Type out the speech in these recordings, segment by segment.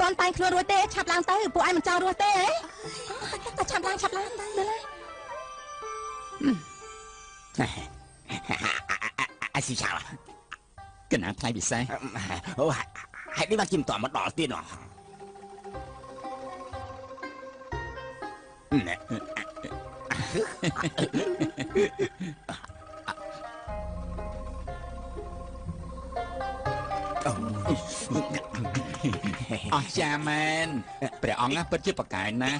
តន់តែងខ្លួនរួចទេឆាប់ឡើងទៅពួកឯងមិនចោលរស់ទេតែឆាប់ឡើងទៅឡើយអាស៊ីឆាវកណាថ្លៃពិសេសអូហេតុនេះបានជិះមិនតមកដល់ទៀតណោះណែអស្ចារ្យមែនព្រះអង្គពិតជាប្រកែកណាស់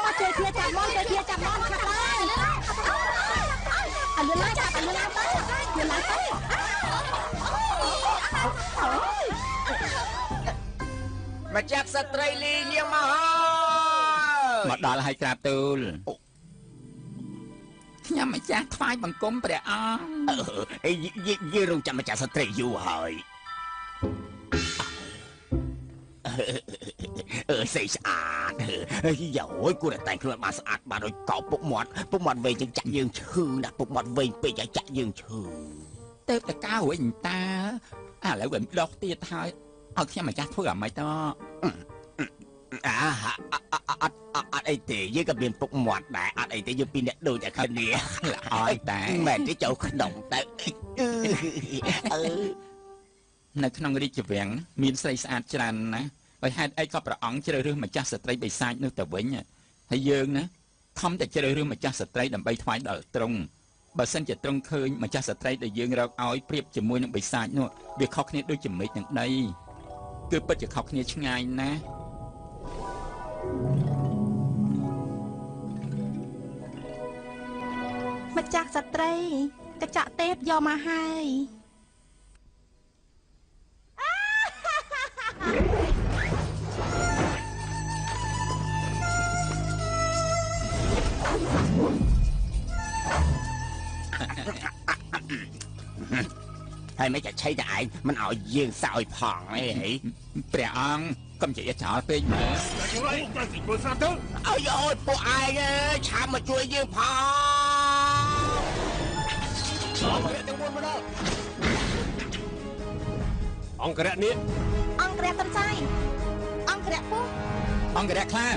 មកជួយគ្នាចាប់មកជួយគ្នាចាប់មកឆាប់ឡើងអលឿនឡើងចាប់អលឿនឡើងទៅលឿនឡើងទៅមកចាប់ស្ត្រីលីយាងមកហើយមកដល់ហើយក្រាបទូលខ្ញុំម្ចាស់ថ្វាយបង្គំព្រះអង្គយើងរងចាំម្ចាស់ស្ត្រីយូរហើយស្អីស្អាតយោគួរតែតែងខ្លួនបានស្អាតបានដូចកោពុកមាត់វែងជាងចាក់យើងឈឺណាពុកមាត់វែងពេកឲ្យចាក់យើងឈឺទៅតកៅវិញតាឥឡូវវាដោះទៀតហើយឲ្យខ្ញុំម្ចាស់ធ្វើអ្មេចទៅអត់អីទេយើងក៏មានពុកមាត់ដែរអត់អីទេយើងពីរអ្នកដូចតែគ្នាអត់តែមិនទេចូលក្នុងទៅនៅក្នុងរាជវាំងមានស្រីស្អាតច្រើនណាស់ហើយហេតុអីក៏ព្រះអង្គជ្រើសរើសម្ចាស់ស្ត្រីបិសាចនោះទៅវិញហើយយើងណាខំតែជ្រើសរើសម្ចាស់ស្ត្រីដើម្បីថ្វាយដល់ទ្រង់បើសិនជាទ្រង់ឃើញម្ចាស់ស្ត្រីដែលយើងរកឲ្យប្រៀបជាមួយនឹងបិសាចនោះវាខុសគ្នាដូចជាមេឃនឹងដីគឺពិតជាខុសគ្នាឆ្ងាយណាស់ម្ចាស់ស្ត្រីកញ្ចក់ទេពយកមកហើយហើយមិនចាឆៃតែឯងមិនឲ្យយើងសោយផងអីព្រះអង្គកុំនិយាយចោលពេកមើលអើយអូយពួកឯងឆាប់មកជួយយើងផងអង្គរៈនេះអង្គរៈកំសាយអង្គរៈពោះអង្គរៈខ្លា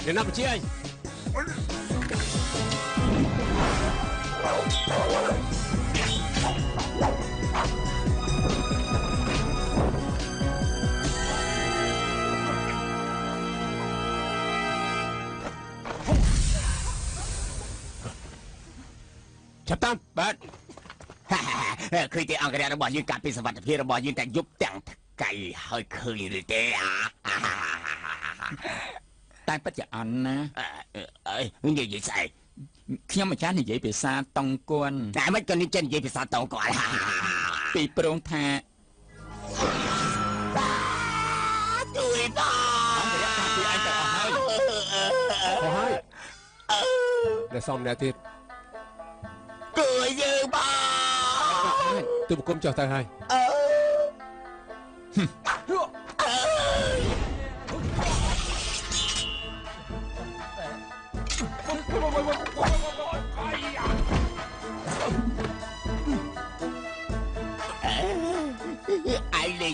អ្នកណាបញ្ជាអញចាប់តាមបាទឃើញទេអង្គរៈរបស់យើងកាត់ពីសវត្ថិភាពរបស់យើងតែយប់ទាំងថ្ងៃហើយឃើញឬទេតែពិតជាអន់ណានិយាយស្អីខ្ញុំម្ចាស់និយាយភាសាតុងគួនតែមិនក៏និយាយភាសាតុងគួនពីព្រោះថាជួយបងអង្គរៈកាពីឯងទៅអស់ហើយដែលសំអ្នកទៀតជួយយើងបងទូបង្គំចុះទៅហើយ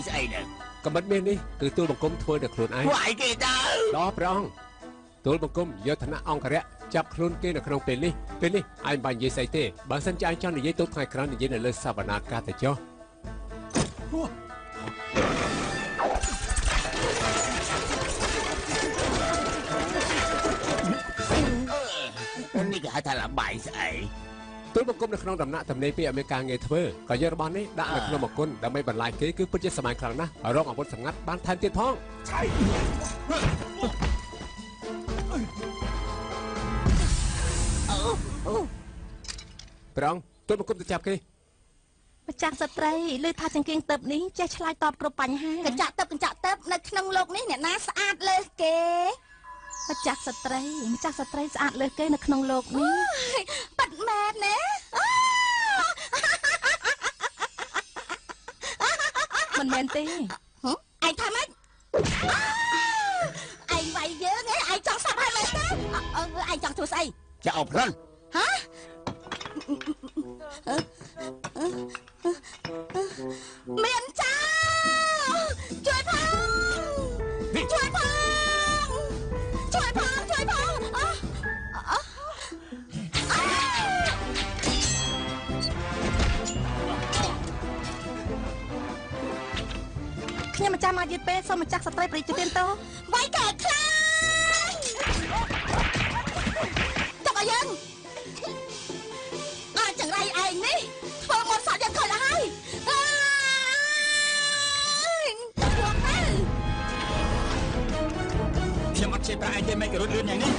ស្អីទៅ កំបិតមាននេះគឺទូលបង្គំធ្វើដល់ខ្លួនឯង វាយគេទៅ ដល់ព្រះអង្គទូលបង្គំយកឋានៈអង្គរៈចាប់ខ្លួនគេនៅក្នុងពេលនេះឯងមិនបាញ់និយាយស្អីទេបើសិនជាឯងចង់និយាយទៅថ្ងៃក្រោយនិយាយនៅលើសវនាការទៅចុះ នេះគេហៅថាលបាយស្អី ទូលបង្គំនៅក្នុងដំណាក់ទំនេរពីអមេរិកងារធ្វើក៏យករបស់នេះដាក់នៅក្នុងបង្គន់ដើម្បីបន្លាយគេគឺពិតជាសម័យខ្លាំងណាស់រកអាវុធសម្ងាត់បានថែមទៀតផងព្រះអង្គទូលបង្គំទៅចាប់គេ ម្ចាស់ស្ត្រីលើថាចង្គៀងទៅនេះចេះឆ្លើយតបគ្រប់បញ្ហាកញ្ចាក់ទៅនៅក្នុងโลกនេះអ្នកណាស្អាតលើសគេម្ចាស់ស្ត្រីស្អាតលើសគេនៅក្នុងโลกនេះប៉ាត់មែនណាមិនមែនទេឯងថាម៉េចឯងវាយយើងឯងចង់សាប់ហើយមែនទេឯងចង់ធ្វើស្អី ចាអោប្លន់ ហ៎មានចាជួយផងខ្ញុំម្ចាស់មកយឺតពេកសូមម្ចាស់ស្ត្រីប្រតិទិនតោវាយកែខ្លាំងទុកឲ្យយើងចង្រៃឯងនេះធ្វើមកសក់យើងខូចហើយខ្ញុំអត់ជិះប្រាក់ឯងទេមិនក៏រត់លឿនយ៉ាងនេះ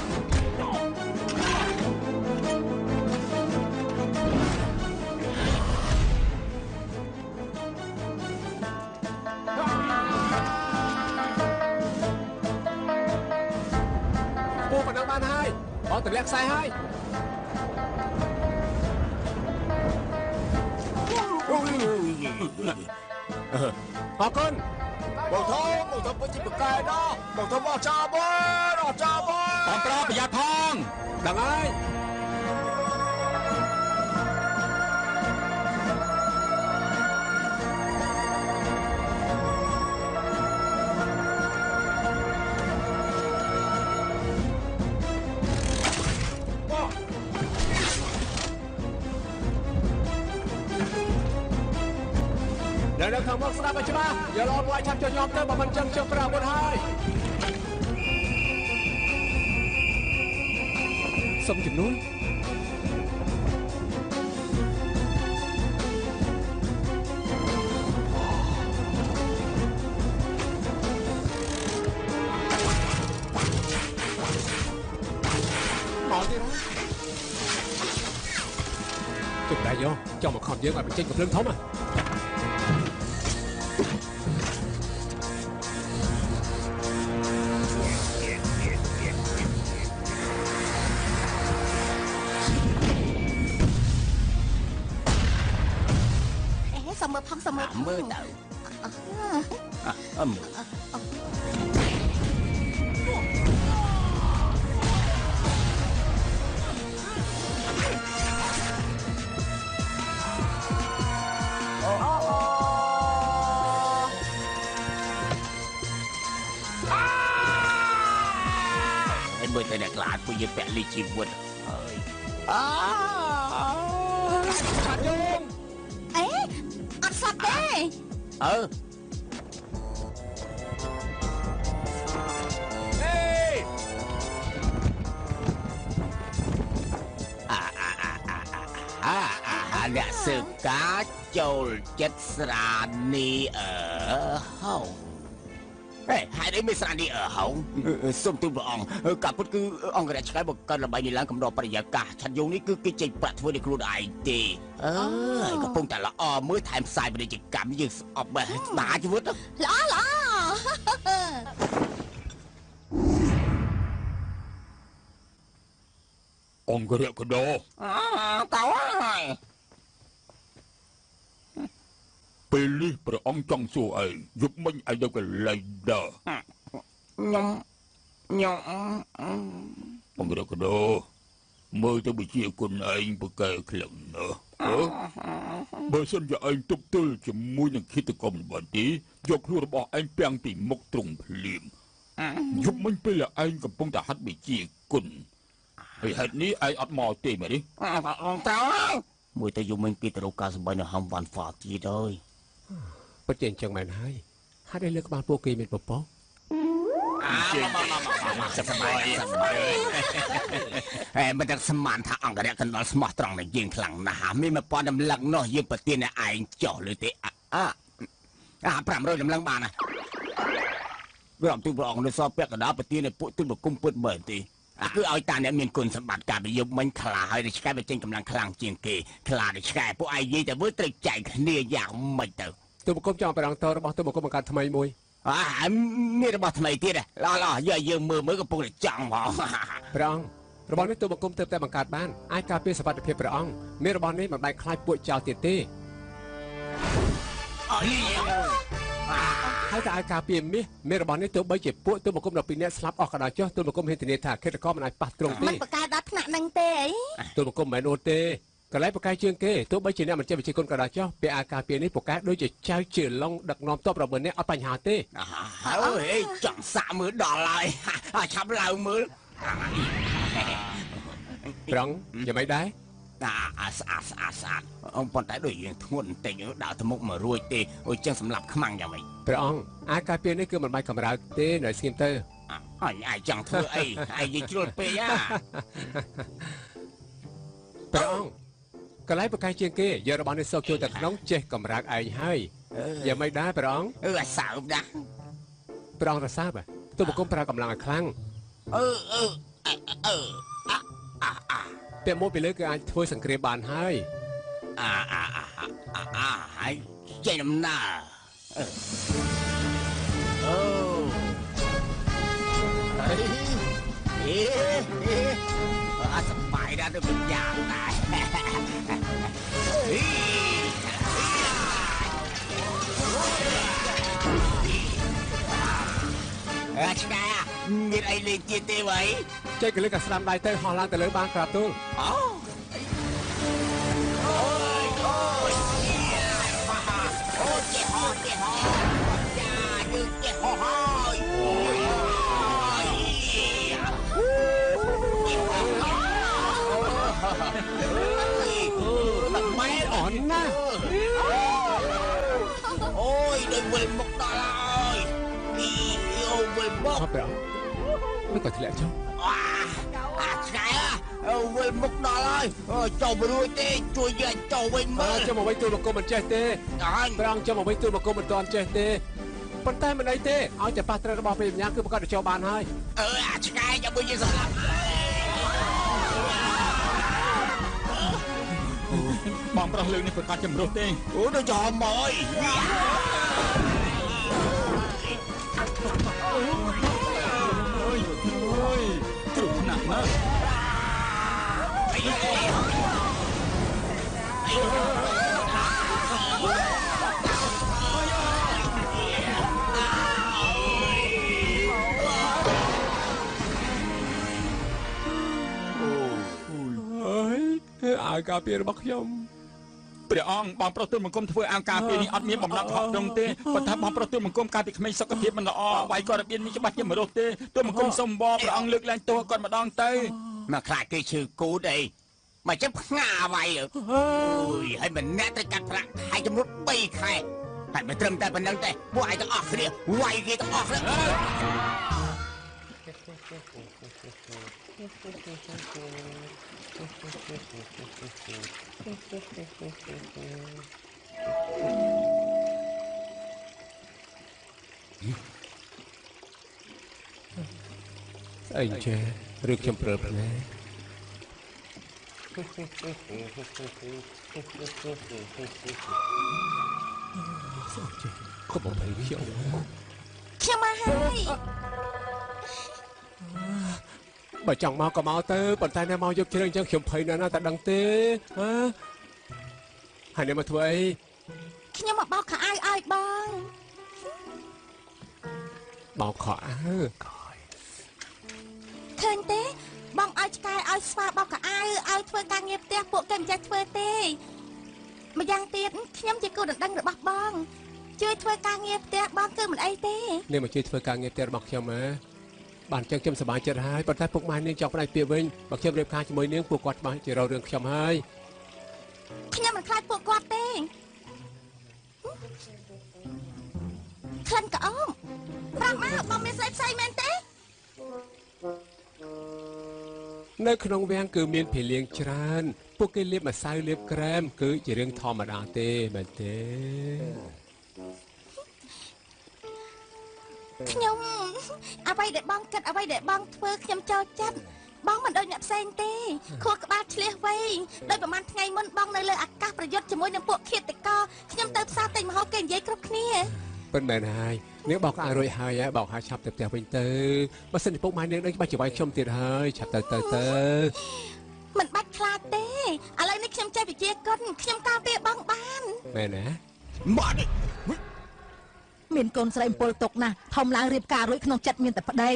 ពូប៉ុណ្ណឹងបានហើយបងទម្លាក់ខ្សែហើយអរគុណ បងធំពិតជាប្រកែកដល់បងធំអស់ចាបបងប្រុសប្រយ័ត្នផង ដឹងហើយនៅខាងមុខស្ដាប់ឲ្យច្បាស់យកឡោវាយឆាប់ចុះញោមទៅបើមិនចឹងជើងប្រាអាវុធហើយសុំជំនួយមកទៀតជុំដៃយកចង់មកខំយើងឲ្យបញ្ចេញកំភ្លើងធំហ៎ មើលទៅអម មើលតែអ្នកខ្លាចពួកយើងពាក់លីជីវិតហើយឆាត់យង អេអត់សក់ទេអ្នកសើការចូលចិត្តស្រានីហោហេតុអីមិនស្រានីហោសុំទូលព្រះអង្គកាពុតគឺអង្គរៈឆ្កែបង្កើតល្បែងនេះឡើងកំដរបរិយាកាសឆាត់យងនេះគឺគេចេញប្រាក់ធ្វើដោយខ្លួនឯងទេកំពុងតែល្អមើលថែមផ្សាយពាណិជ្ជកម្មយើងស្អប់បែស្ដាជីវិតល្អអង្គរៈកដោតើហើយពេលនេះព្រះអង្គចង់សួរឯងយប់មិញឯងទៅកន្លែងដើខ្ញុំអង្គរៈកដោមើលទៅវិជាគុណឯងប្រកែខ្លាំងណាស់ បើសិនជាឯងទប់ទល់ជាមួយនឹងឃាតកម្មរបស់ទេយកខ្លួនរបស់ឯងពាំងពីមុខត្រង់ភ្លាមយប់មិញពេលឯងកំពុងតែហាត់វិជាគុណហើយហេតុនេះឯងអត់មកទេមែនទេតើមួយទៅយប់មិញពីទៅរកការសម្បែងនៅហាំវ៉ាន់ហ្វាទៀតអើយពិតជាអញ្ចឹងមែនហើយហេតុអីលើក្បាលពួកគេមានពពកសប្បាយមិនដឹងស្មានថាអង្គរៈកណ្ដាលស្មោះត្រង់នឹងយើងខ្លាំងណាស់មាន1000ដំឡឹងនោះយើងប្រទានឯងចោះលើទេ500ដំឡឹងបានណាក្រុមទូព្រះអង្គនៅសពពាក់កណ្ដាលប្រទានឲ្យពួកទូបង្គំពុតមើលទេគឺឲ្យតាអ្នកមានគុណសម្បត្តិការប្រយុទ្ធមិញខ្លាហើយឆ្កែវាចេញកម្លាំងខ្លាំងជាងគេខ្លាដូចឆ្កែពួកឯងនិយាយតែធ្វើត្រូវចែកគ្នាយ៉ាងម៉េចទៅទូបង្គំចង់ប្រងតរបស់ទូបង្គំបង្កើតថ្មីមួយមានរបស់ថ្មីទៀតឡយើងមើលកំពុងតែចង់ហ្មងព្រះអង្គរបស់នេះទូបង្គំទើបតែបង្កើតបានអាចការពារសុវត្ថិភាពព្រះអង្គមានរបស់នេះមិនដែលខ្លាចពួកចោលទៀតទេហើយតែអាចការពារមានរបស់នេះទោះបីជាពួកទូបង្គំ12នាក់ស្លាប់អស់ក៏ដោយចុះទូបង្គំហ៊ានធានាថាឃាតករមិនអាចប៉ះទ្រង់ទេមិនបកកើតដល់ថ្នាក់នឹងទេអីទូបង្គំមិនមែនអូទេកន្លែងបកាយជាងគេទោះបីជាអ្នកមិនចេះវិជាគុណក៏ដោយចុះពាក្យអាការពារនេះបកាយដូចជាចៅជាឡុងដឹកនាំតបរបស់អ្នកអត់បញ្ហាទេអើយចង់សាក់មើលដល់ហើយឆាប់ឡើងមើលប្រងយ៉ាងម៉េចដែរស្អាតប៉ុន្តែដូចយើងធ្ងន់បន្តិចដើរទៅមុខមករួចទេអូចឹងសម្រាប់ខ្មាំងយ៉ាងម៉េចព្រះអង្គអាការពារនេះគឺមិនបាច់កម្រើកទេនៅស្ងៀមទៅហើយឯងចង់ធ្វើអីឯងនិយាយជ្រុលពេកព្រះអង្គកន្លែងបកាយជាងគេយករបស់នេះសោកចូលទៅក្នុងចេះកម្រើកឯងហើយយ៉ាងម៉េចដែរព្រះអង្គអាសើបណាស់ព្រះអង្គរសាបទូបង្គំប្រើកម្លាំងឲ្យខ្លាំងតែមកពីលើគឺអាចធ្វើសង្គ្រាមបានហើយហើយចេញដំណើរសប្បាយណាស់ទៅเป็นយ៉ាងដែរឆ្កែមានអីលេងទៀតទេវ៉ៃចេះកលឹកក៏ស្ដាំដៃទៅហោះឡើងទៅលើបានក្រាបទូលចេះហោះចាយើងចេះហោះហើយម៉ែអន់ណាអូយដូចវិលមកដល់ហើយវិលមកព្រះមិនក៏ធ្លាក់ចុះឆ្កែវិលមកដល់ហើយចូលមិនរួចទេជួយយើងចូលវិញមើលចូលមកវិញទូបង្គំមិនចេះទេព្រះអង្គចូលមកវិញទូបង្គំមិនទាន់ចេះទេប៉ុន្តែមិនអីទេឲ្យតែប៉ះត្រូវរបស់ពេលម្យ៉ាងគឺប្រកាសទៅចូលបានហើយឆ្កែចាំមួយយើងស្លាប់បងប្រុសលើកនេះប្រកាសចម្រុះទេអូដូចចំមកគ្រោះថ្នាក់ណាស់អាវការពាររបស់ខ្ញុំព្រះអង្គបងប្រុសទូលបង្គំធ្វើអាវការពារនេះអត់មានបំណត់ហត់ត្រង់ទេប៉ុន្តែបងប្រុសទូលបង្គំកាលពីក្មេងសុខភាពមិនល្អវាយក៏របៀបនេះច្បាស់ជាមរោគទេទូលបង្គំសូមបងព្រះអង្គលើកឡើងទោសគាត់ម្ដងទៅមកខ្លាចគេឈឺគូដអីមកចាំផ្ងាវាយអូយហើយមិនអ្នកទៅកាត់ប្រាក់ហើយចំនួន3ខែតែមិនត្រឹមតែប៉ុណ្្នឹងទេពួកឯងទាំងអស់គ្នាវាយគេទាំងអស់គ្នាស្អីចេះឬខ្ញុំព្រើភ្នែកកុំបំភ័យខ្ញុំមកហើយបើចង់មកក៏មកទៅប៉ុន្តែនៅមកយកជ្រើអញ្ចឹងខ្ញុំភ័យណាស់តែដឹងទេហើយអ្នកមកធ្វើអីខ្ញុំមកបោកខោអាវឲ្យបងបោកខោអាវឃើញទេបងឲ្យឆ្កែឲ្យស្វាបោកខោអាវឲ្យធ្វើការងារផ្ទះពួកគេមិនចេះធ្វើទេ ម្យ៉ាងទៀតខ្ញុំជាគូដណ្ដឹងរបស់បងជួយធ្វើការងារផ្ទះបងគឺមិនអីទេនាងមកជួយធ្វើការងារផ្ទះរបស់ខ្ញុំហ៎បានចឹងខ្ញុំសប្បាយចិត្តហើយប៉ុន្តែពុកម៉ែនាងចង់ផ្ដាច់ពីវិញបើខ្ញុំរៀបការជាមួយនាងពួកគាត់ច្បាស់ជារករឿងខ្ញុំហើយខ្ញុំមិនខ្លាចពួកគាត់ទេក្លិនក្អមប្រាប់មកបងមានស្រីផ្សេងមែនទេនៅក្នុងវាំងគឺមានភីលៀងច្រើនពួកគេលាបម្សៅលាបក្រែមគឺជារឿងធម្មតាទេមែនទេខ្ញុំអ្វីដែលបងគិតអ្វីដែលបងធ្វើខ្ញុំចូលចិត្តបងមិនដូចអ្នកផ្សេងទេខួរក្បាលឆ្លៀសវៃដោយប្រហែលថ្ងៃមុនបងនៅលើអាកាសប្រយុទ្ធជាមួយនឹងពួកឃាតករខ្ញុំទៅផ្សារទិញម្ហូបគេនិយាយគ្រប់គ្នាប៉ុន្តែហើយនាងបោកឲ្យរួចហើយបោកឲ្យឆាប់ទៅផ្ទះវិញទៅបើសិនជាពុកម៉ែនាងដឹងច្បាស់ជាវាយខ្ញុំទៀតហើយឆាប់ទៅមិនបាច់ខ្លាចទេឥឡូវនេះខ្ញុំចេះវិជាគុណខ្ញុំការពារបងបានមែនណាមកនេះមានកូនស្រីអំពលទុកណាស់ធំឡើងរៀបការរួចក្នុងចិត្តមានតែប្តី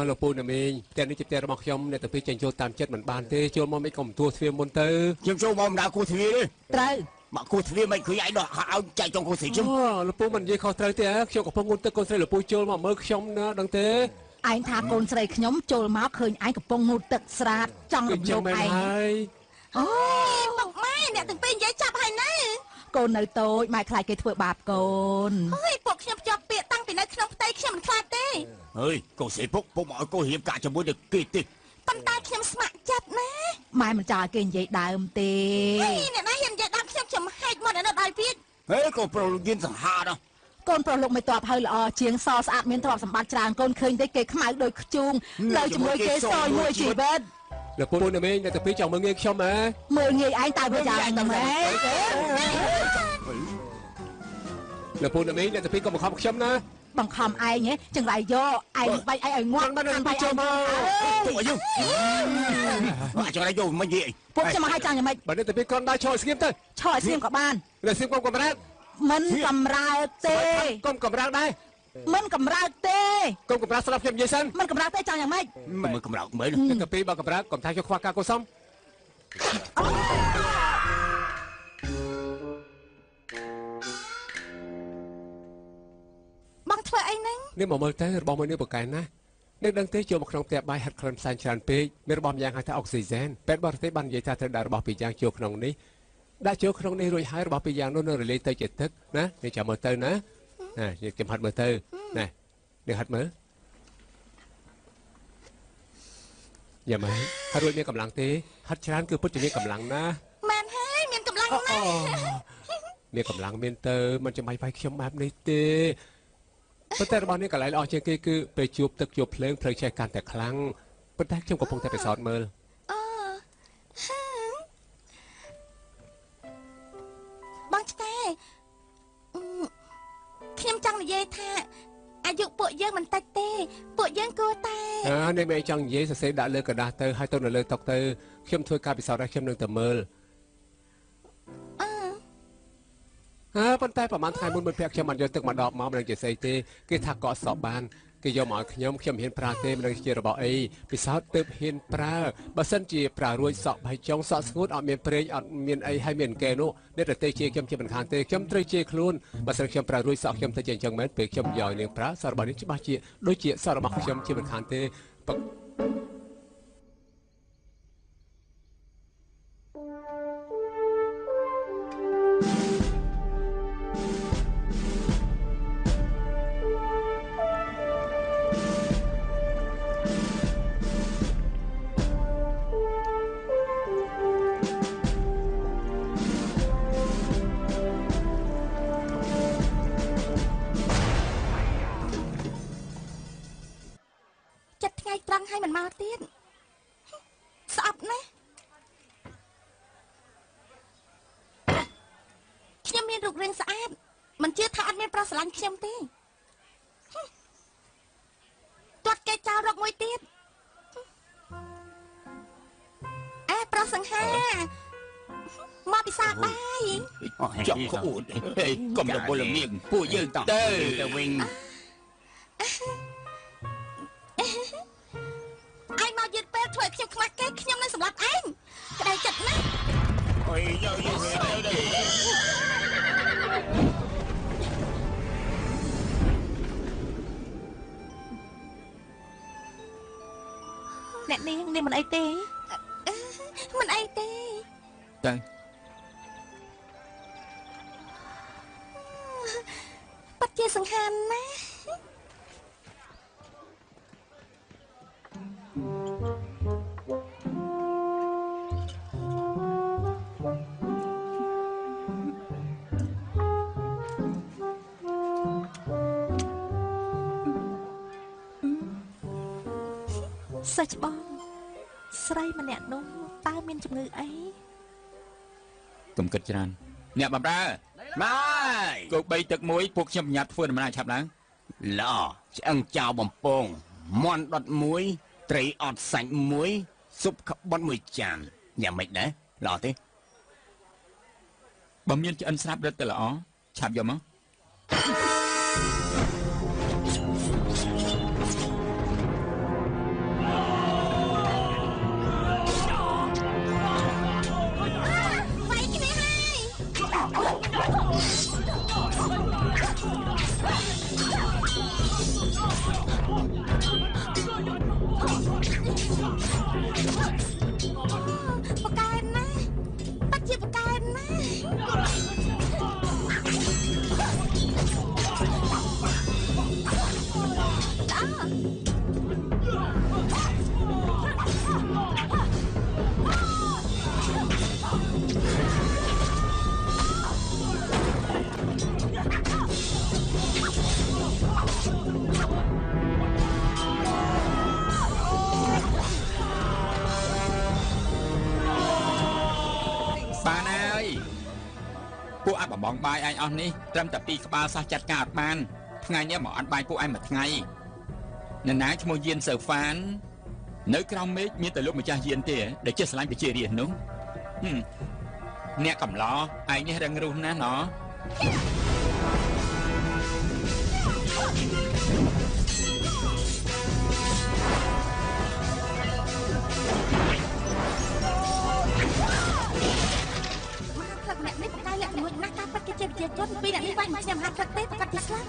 លោកពូណាមីងផ្ទះនេះជាផ្ទះរបស់ខ្ញុំអ្នកទៅពីចេញចូលតាមចិត្តមិនបានទេចូលមកមិនកុំទួទ្វារមុនទៅខ្ញុំចូលមកមិនដាគូទ្វារទេត្រូវមកគូទ្វារមិនឃើញឯងដោះឲ្យចែកចុងគូទ្វារជិះលោកពូមិននិយាយខុសត្រូវទេខ្ញុំកំពុងងូតទឹកកូនស្រីលោកពូចូលមកមើលខ្ញុំណាដឹងទេឯងថាកូនស្រីខ្ញុំចូលមកឃើញឯងកំពុងងូតទឹកស្រាតចង់រំលោភឯងអូមកម៉ែអ្នកទាំងពីរនិយាយចាប់ហើយណាកូននៅតូចម៉ែខ្លាចគេធ្វើបាបកូនអើយពួកខ្ញុំជាប់ពាក្យតាំងពីនៅក្នុងផ្ទៃខ្ញុំមិនខ្លាចទេអើយកូនស្រីពុកមកឲ្យកូនរៀបការជាមួយនឹងគេទេប៉ុន្តែខ្ញុំស្ម័គ្រចិត្តណាម៉ែមិនចង់ឲ្យគេនិយាយដើមទេអ្នកណាហ៊ាននិយាយដើមខ្ញុំហែកមកនៅដល់ទៀតហេកូនប្រុសលោកយិនសង្ហាដល់កូនប្រុសលោកមិនតបហើយល្អជាងសស្អាតមានទ្រព្យសម្បត្តិច្រើនកូនឃើញទេគេខ្មៅដោយខ្ជូងនៅជាមួយគេសយមួយជីវិតលោកពូណាមីងអ្នកទៅពីចង់មើលងាយខ្ញុំហ៎មើលងាយឯងតើវាយ៉ាងម៉េចលោកពូណាមីងអ្នកទៅពីកុំបង្ខំខ្ញុំណាបង្ខំឯងចង្រៃយកឯងបាច់ឲ្យងាប់បានទៅចូលមកពួកយើងចង្រៃយកមិននិយាយពួកខ្ញុំមកឲ្យចាំយ៉ាងម៉េចបើអ្នកទៅពីគ្រាន់តែឈរស្ងៀមទៅឈរស្ងៀមក៏បានតែស្ងៀមកុំកម្រើកមិនកម្រើកទេកុំកម្រើកដែរមិនកម្រើកទេកុំកម្រើកស្ដាប់ខ្ញុំនិយាយសិនមិនកម្រើកទេចង់យ៉ាងម៉េចមើលកម្រើកមើលទៅពីបើកម្រើកកុំថាយកខ្វះការកុសលបងធ្វើអីហ្នឹងនេះមកមើលទៅរបស់មួយនេះប្រកែកណាស់អ្នកដឹងទេចូលមកក្នុងផ្ទះបាយហាត់ក្លិនផ្សែងច្រើនពេកមានរបស់ម្យ៉ាងហៅថាអុកស៊ីហ្សែនពេទ្យបរទេសបាននិយាយថាត្រូវដាក់របស់ពីរយ៉ាងចូលក្នុងនេះដាក់ចូលក្នុងនេះរួចហើយរបស់ពីរយ៉ាងនោះនៅរលាយទៅជាទឹកណានេះចាំមើលទៅណានេះខ្ញុំហាត់មើលទៅណានេះហាត់មើលយ៉ាម៉េចហាត់រួចមានកម្លាំងទេហាត់ច្រើនគឺពិតជាមានកម្លាំងណាមែនហើយមានកម្លាំងណាស់មានកម្លាំងមានទៅមិនចាំបាច់វាយខ្ញុំបែបនេះទេប៉ុន្តែរបស់នេះកន្លែងល្អជាងគេគឺពេលជួបទឹកជួបភ្លើងភ្លើងឆេះកាន់តែខ្លាំងប៉ុន្តែខ្ញុំកំពុងតែពិសោធន៍មើលបងឆ្កែខ្ញុំចង់និយាយថាអាយុពួកយើងមិនតិចទេពួកយើងគួរតែនេះមិនចង់និយាយសរសេរដាក់លើกระดาษទៅហើយទៅនៅលើតុទៅខ្ញុំធ្វើការពិសោធន៍ឲ្យខ្ញុំនឹងទៅមើលប៉ុន្តែប្រហែលថ្ងៃមុនមិត្តភក្តិខ្ញុំបានយកទឹកមកដបមកមិនដឹងជាស្អីទេគេថាកក់សក់បានគេយកមកឲ្យខ្ញុំហ៊ានប្រើទេមិនដឹងជារបស់អីពិសោធន៍ទើបហ៊ានប្រើបើសិនជាប្រើរួចសក់បៃចុងសក់ស្ងួតអត់មានប្រេងអត់មានអីហើយមានកែនោះអ្នកដទៃជាខ្ញុំជាមិនខានទេខ្ញុំត្រូវជាខ្លួនបើសិនខ្ញុំប្រើរួចសក់ខ្ញុំទៅជាអញ្ចឹងមែនពេលខ្ញុំយកនាងប្រើសក់របស់នេះច្បាស់ជាដូចជាសក់របស់ខ្ញុំជាមិនខានទេឲ្យមិនមកទៀតស្អប់ណាស់ខ្ញុំមានរូបរាងស្អាតមិនជឿថាអត់មានប្រុសស្រឡាញ់ខ្ញុំទេទាត់គេចោលរកមួយទៀតប្រុសសង្ហាមកពិសាបាយចង់ក្អួតកុំរវល់លៀងពួកយើងទៅវិញឯងមកយឺតពេលធ្វើឲ្យខ្ញុំខ្មាស់គេខ្ញុំនឹងសម្លាប់ឯងក្តីចិត្តណាស់ Ôi, nè niên đi mình ai tê mình ai tê ទៅ បាត់ជាសង្ហាណា សាច់បងស្រីម្នាក់នោះតើមានជំងឺអី កុំគិតច្រើនអ្នកបម្រើ Mai គោក3ទឹកមួយពួកខ្ញុំប្រញាប់ធ្វើដំណើរឆាប់ឡើង Lọ Chẳng chào bầm bông Mòn đọt muốiត្រីអត់សាច់មួយស៊ុបក្បត់មួយចានញ៉ាំមិនដែរល្អទេ បើមានឆ្អិនស្រាប់រឹតទៅល្អឆាប់យកមក វាយគ្នាហើយបកែណាបាត់ជាបកែណាបានហើយពួកអបបងបាយឯងអស់នេះត្រឹមតែ2ក្បាលសោះចាត់ការអត់បានថ្ងៃនេះមកអត់បាយពួកឯងមួយថ្ងៃអ្នកណាឈ្មោះយានសើហ្វាននៅក្រោមមេឃមានតែលោកម្ចាស់យានទេដែលចេះស្រឡាញ់ប្រជារាស្ត្រនោះអ្នកកំឡោឯងនេះរឹងរូសណាស់ណោះ ផ្លឹកអ្នកនេះបកែលាក់ជាមួយណាស់ការប៉ັດគេជាប្រជាជនពីអ្នកនេះវាយមកខ្ញុំហាត់ផ្លឹកទេប្រកាសជាស្លាប់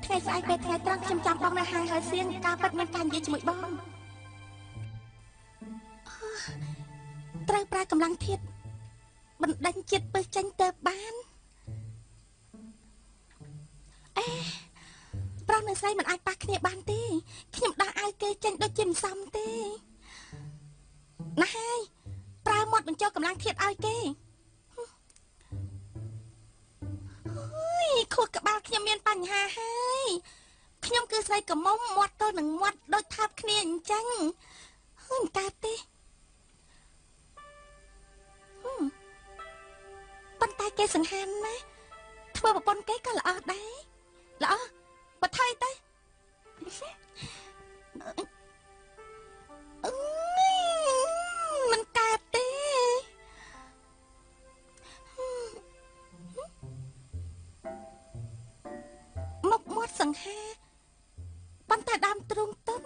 ថ្ងៃស្អែកពេលថ្ងៃត្រង់ខ្ញុំចាំបងនៅហាងហើយសៀងការប៉ັດមានការនិយាយជាមួយបងត្រូវប្រើកម្លាំងធាតុបណ្ដេញជាតិពឹសចេញទៅបានអេប្រុសនិងស្រីមិនអាចប៉ះគ្នាបានទេខ្ញុំដោះអាវគេចេញដូចជាមិនសមទេណាស់ហើយប្រើមាត់បញ្ចូលកម្លាំងធាតុឲ្យគេខួរក្បាលខ្ញុំមានបញ្ហាហើយខ្ញុំគឺស្រីកមុំមាត់ទល់នឹងមាត់ដូចថាបគ្នាអញ្ចឹងមិនកើតទេប៉ុន្តែគេសង្ហាណាស់ធ្វើប្រពន្ធគេក៏ល្អដែរល្អបថុយទៅមិនកើតទេមុខមាត់សង្ហាប៉ុន្តែដើមទ្រូងទុន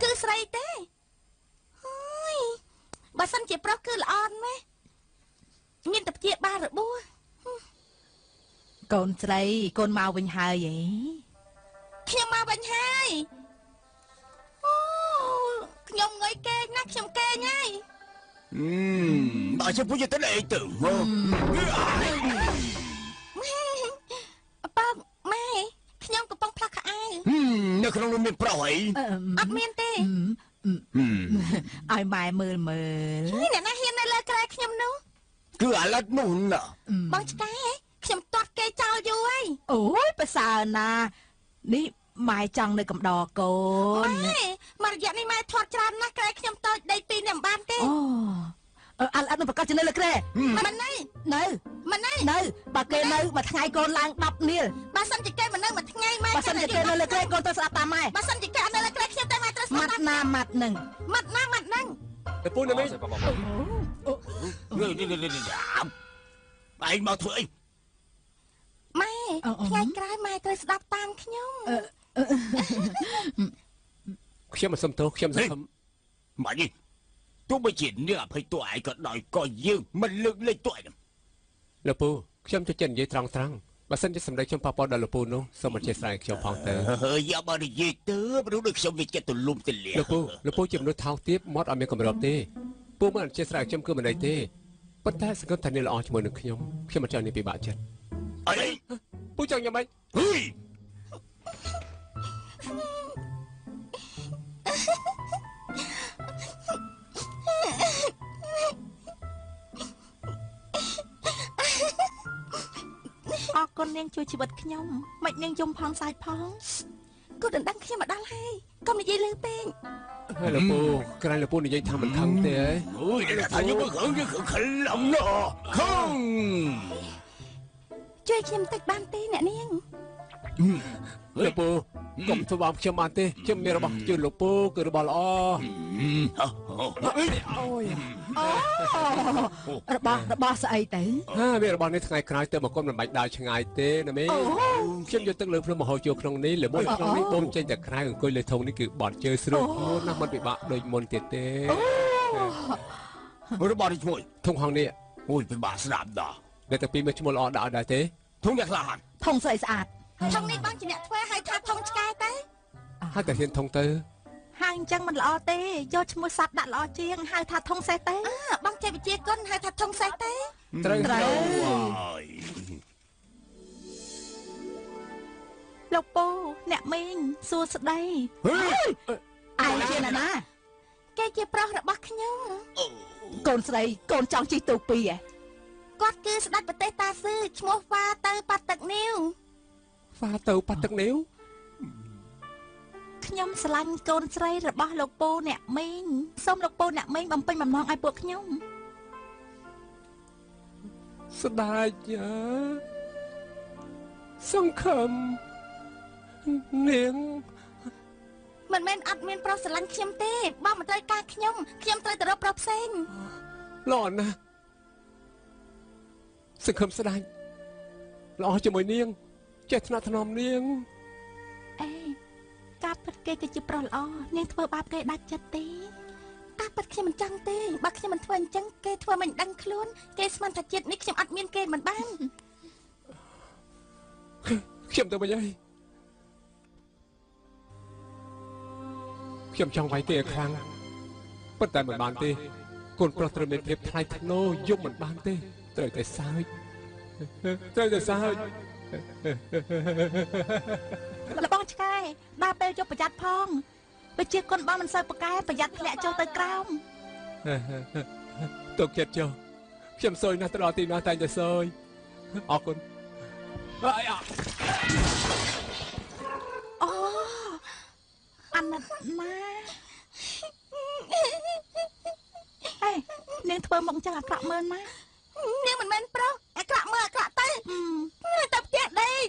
គឺស្រីទេអើយបើសិនជាប្រុសគឺ របួស កូនស្រីកូនមកវិញហើយហី ខ្ញុំមកវិញហើយអូខ្ញុំងុយគេងណាខ្ញុំគេងហើយ បើជាពួកយើងទៅអីទៅ ប៉ាម៉ែខ្ញុំកំពុងផ្លាស់ខោអាវ នៅក្នុងនោះមានប្រុសអី អត់មានទេ ឲ្យម៉ែមើល អ្នកណាហ៊ាននៅលើក្រែខ្ញុំនោះ គឺអាឡិតនោះណា បងឆ្កែខ្ញុំទាត់គេចោលយូរហើយ អូយប្រសើរណាស់នេះម៉ែចង់នៅកំដរកូន ម៉ែមករយៈនេះម៉ែធាត់ច្រើនណាស់ក្រែខ្ញុំតូចដីពីរនេះមិនបានទេ អូអត់ប្រកាសជានៅលើក្រែ មិននៅ នៅបើគេនៅមួយថ្ងៃកូនឡើង10នាល បើសិនជាគេមិននៅមួយថ្ងៃម៉ែ បើសិនជាគេនៅលើក្រែកូនទៅស្ដាប់តាមម៉ែ បើសិនជាគេអត់នៅលើក្រែខ្ញុំតែម៉ែត្រូវស្ដា ម៉ា ប់ ត់ណាម៉ាត់នឹង ម៉ាត់ណាម៉ាត់ហ្នឹង តែពូនៅនេះ នេះឯងមកធ្វើអី ម៉ែថ្ងៃក្រោយម៉ែត្រូវស្ដាប់តាមខ្ញុំ ខ្ញុំមិនសុំទោសខ្ញុំសង្ឃឹម ម៉េចនេះទោះបីជាអ្នកអភ័យទោសឯងក៏ដោយក៏យើងមិនលើកលែងទោសឯង លោកពូខ្ញុំចូលចិត្តនិយាយត្រង់បើសិនជាសម្ដីខ្ញុំប៉ះពាល់ដល់លោកពូនោះសូមអធិស្ឋានខ្ញុំផងទៅ យកមកនិយាយទៅមនុស្សដូចខ្ញុំវាចិត្តទូលំទលា លោកពូជាមនុស្សថោកទាបមាត់អត់មានកម្របទេពូមិនអធិស្ឋានខ្ញុំគឺមិនអីទេប៉ុន្តែសង្ឃឹមថាអ្នកល្អជាមួយនឹងខ្ញុំមិនចង់នេះពិបាកចិត្ត អី ពូចង់យ៉ាងម៉េច ហុយ អរគុណនាងជួយជីវិតខ្ញុំមិននាងយំផងសើចផងគូដណ្ដឹងខ្ញុំមកដល់ហើយកុំនិយាយលឺពេក ហើយលោកពូក្រែងលោកពូនិយាយថាមិនខឹងទេ អូយអ្នកថាយើងខឹងខ្លាំងណាស់ខឹង ជួយខ្ញុំតិចបានទេអ្នកនាង លោកពូកុំធ្វើបាបខ្ញុំបានទេខ្ញុំមានរបស់ជឿលោកពូគឺរបស់ល្អ អូយរបស់ស្អីទៅ មានរបស់នេះថ្ងៃក្រោយទៅមកគុំមិនបាច់ដើរឆ្ងាយទេណាមេខ្ញុំយកទឹកលើភ្នំមហោជួក្នុងនេះលើមួយក្នុងនេះបូមចេញតែក្រៅអង្គុយលើធុងនេះគឺបត់ជើស្រួលណាស់មិនពិបាកដូចមុនទៀតទេ របស់នេះឈ្មោះ ធុងហងនេះ អូយពិបាកស្ដាប់ដល់ អ្នកទាំងពីរមានឈ្មោះល្អដាក់ដែរទេ ធុងអ្នកខ្លះហាន ធុងស្អីស្អាត ធំនេះបងជាអ្នកធ្វើឲ្យថាធំឆ្កែទៅ ហើយតែហ៊ានធុងទៅ ហើយអញ្ចឹងមិនល្អទេយកឈ្មោះសត្វដាក់ល្អជាងហៅថាធំសេះទេបងចេះវិជាគុណហៅថាធំសេះទេ ត្រូវ លោកពូអ្នកមីងសួស្ដី ឯងជាអ្នកណា គេជាប្រុសរបស់ខ្ញុំ កូនស្រីកូនចង់ជិះទូកពីហ៎ គាត់គឺស្ដេចប្រទេសតាស៊ឺឈ្មោះវ៉ាទៅប៉ាត់ទឹកនាវ ហ្វាទៅប៉ាត់ទឹកនាវ ខ្ញុំស្រឡាញ់កូនស្រីរបស់លោកពូអ្នកមីងសូមលោកពូអ្នកមីងបំពេញបំណងឲ្យពួកខ្ញុំ ស្ដាយសង្ឃឹមនាង មិនមែនអត់មានប្រុសស្រឡាញ់ខ្ញុំទេបងមិនត្រូវការខ្ញុំត្រូវទៅរកប្រុសផ្សេង ល្អណាស់សង្ឃឹមស្ដាយល្អជាមួយនាងចេះថ្នាក់ថ្នមនាង អេការពិតគេគឺជាប្រុសល្អនាងធ្វើបាបគេដាច់ចិត្តទេការពិតខ្ញុំមិនចង់ទេបើខ្ញុំមិនធ្វើអញ្ចឹងគេធ្វើមិនដឹងខ្លួនគេស្មានថាជាតិនេះខ្ញុំអត់មានគេមិនបាន ខ្ញុំទៅវិញហើយខ្ញុំចង់វាយគេឲ្យខ្លាំងប៉ុន្តែមិនបានទេកូនប្រុសត្រូវមានភាពថ្លៃថ្នូរយំមិនបានទេត្រូវតែសើច លបងឆ្កែដល់ពេលយកប្រយ័ត្នផងបើជាគុណបងមិនសូវប្រកែប្រយ័ត្នធ្លាក់ចូលទៅក្រោម ទុកចិត្តចុះខ្ញុំសួយណាស់ទៅដល់ទីណាតែងតែសួយអរគុណ អូអាណិតណាហេនាងធ្វើមកអញ្ចឹងអាក្រក់មើលណានាងមិនមែនប្រុសអាក្រក់មើលអាក្រក់ទៅទៅផ្ទះដេក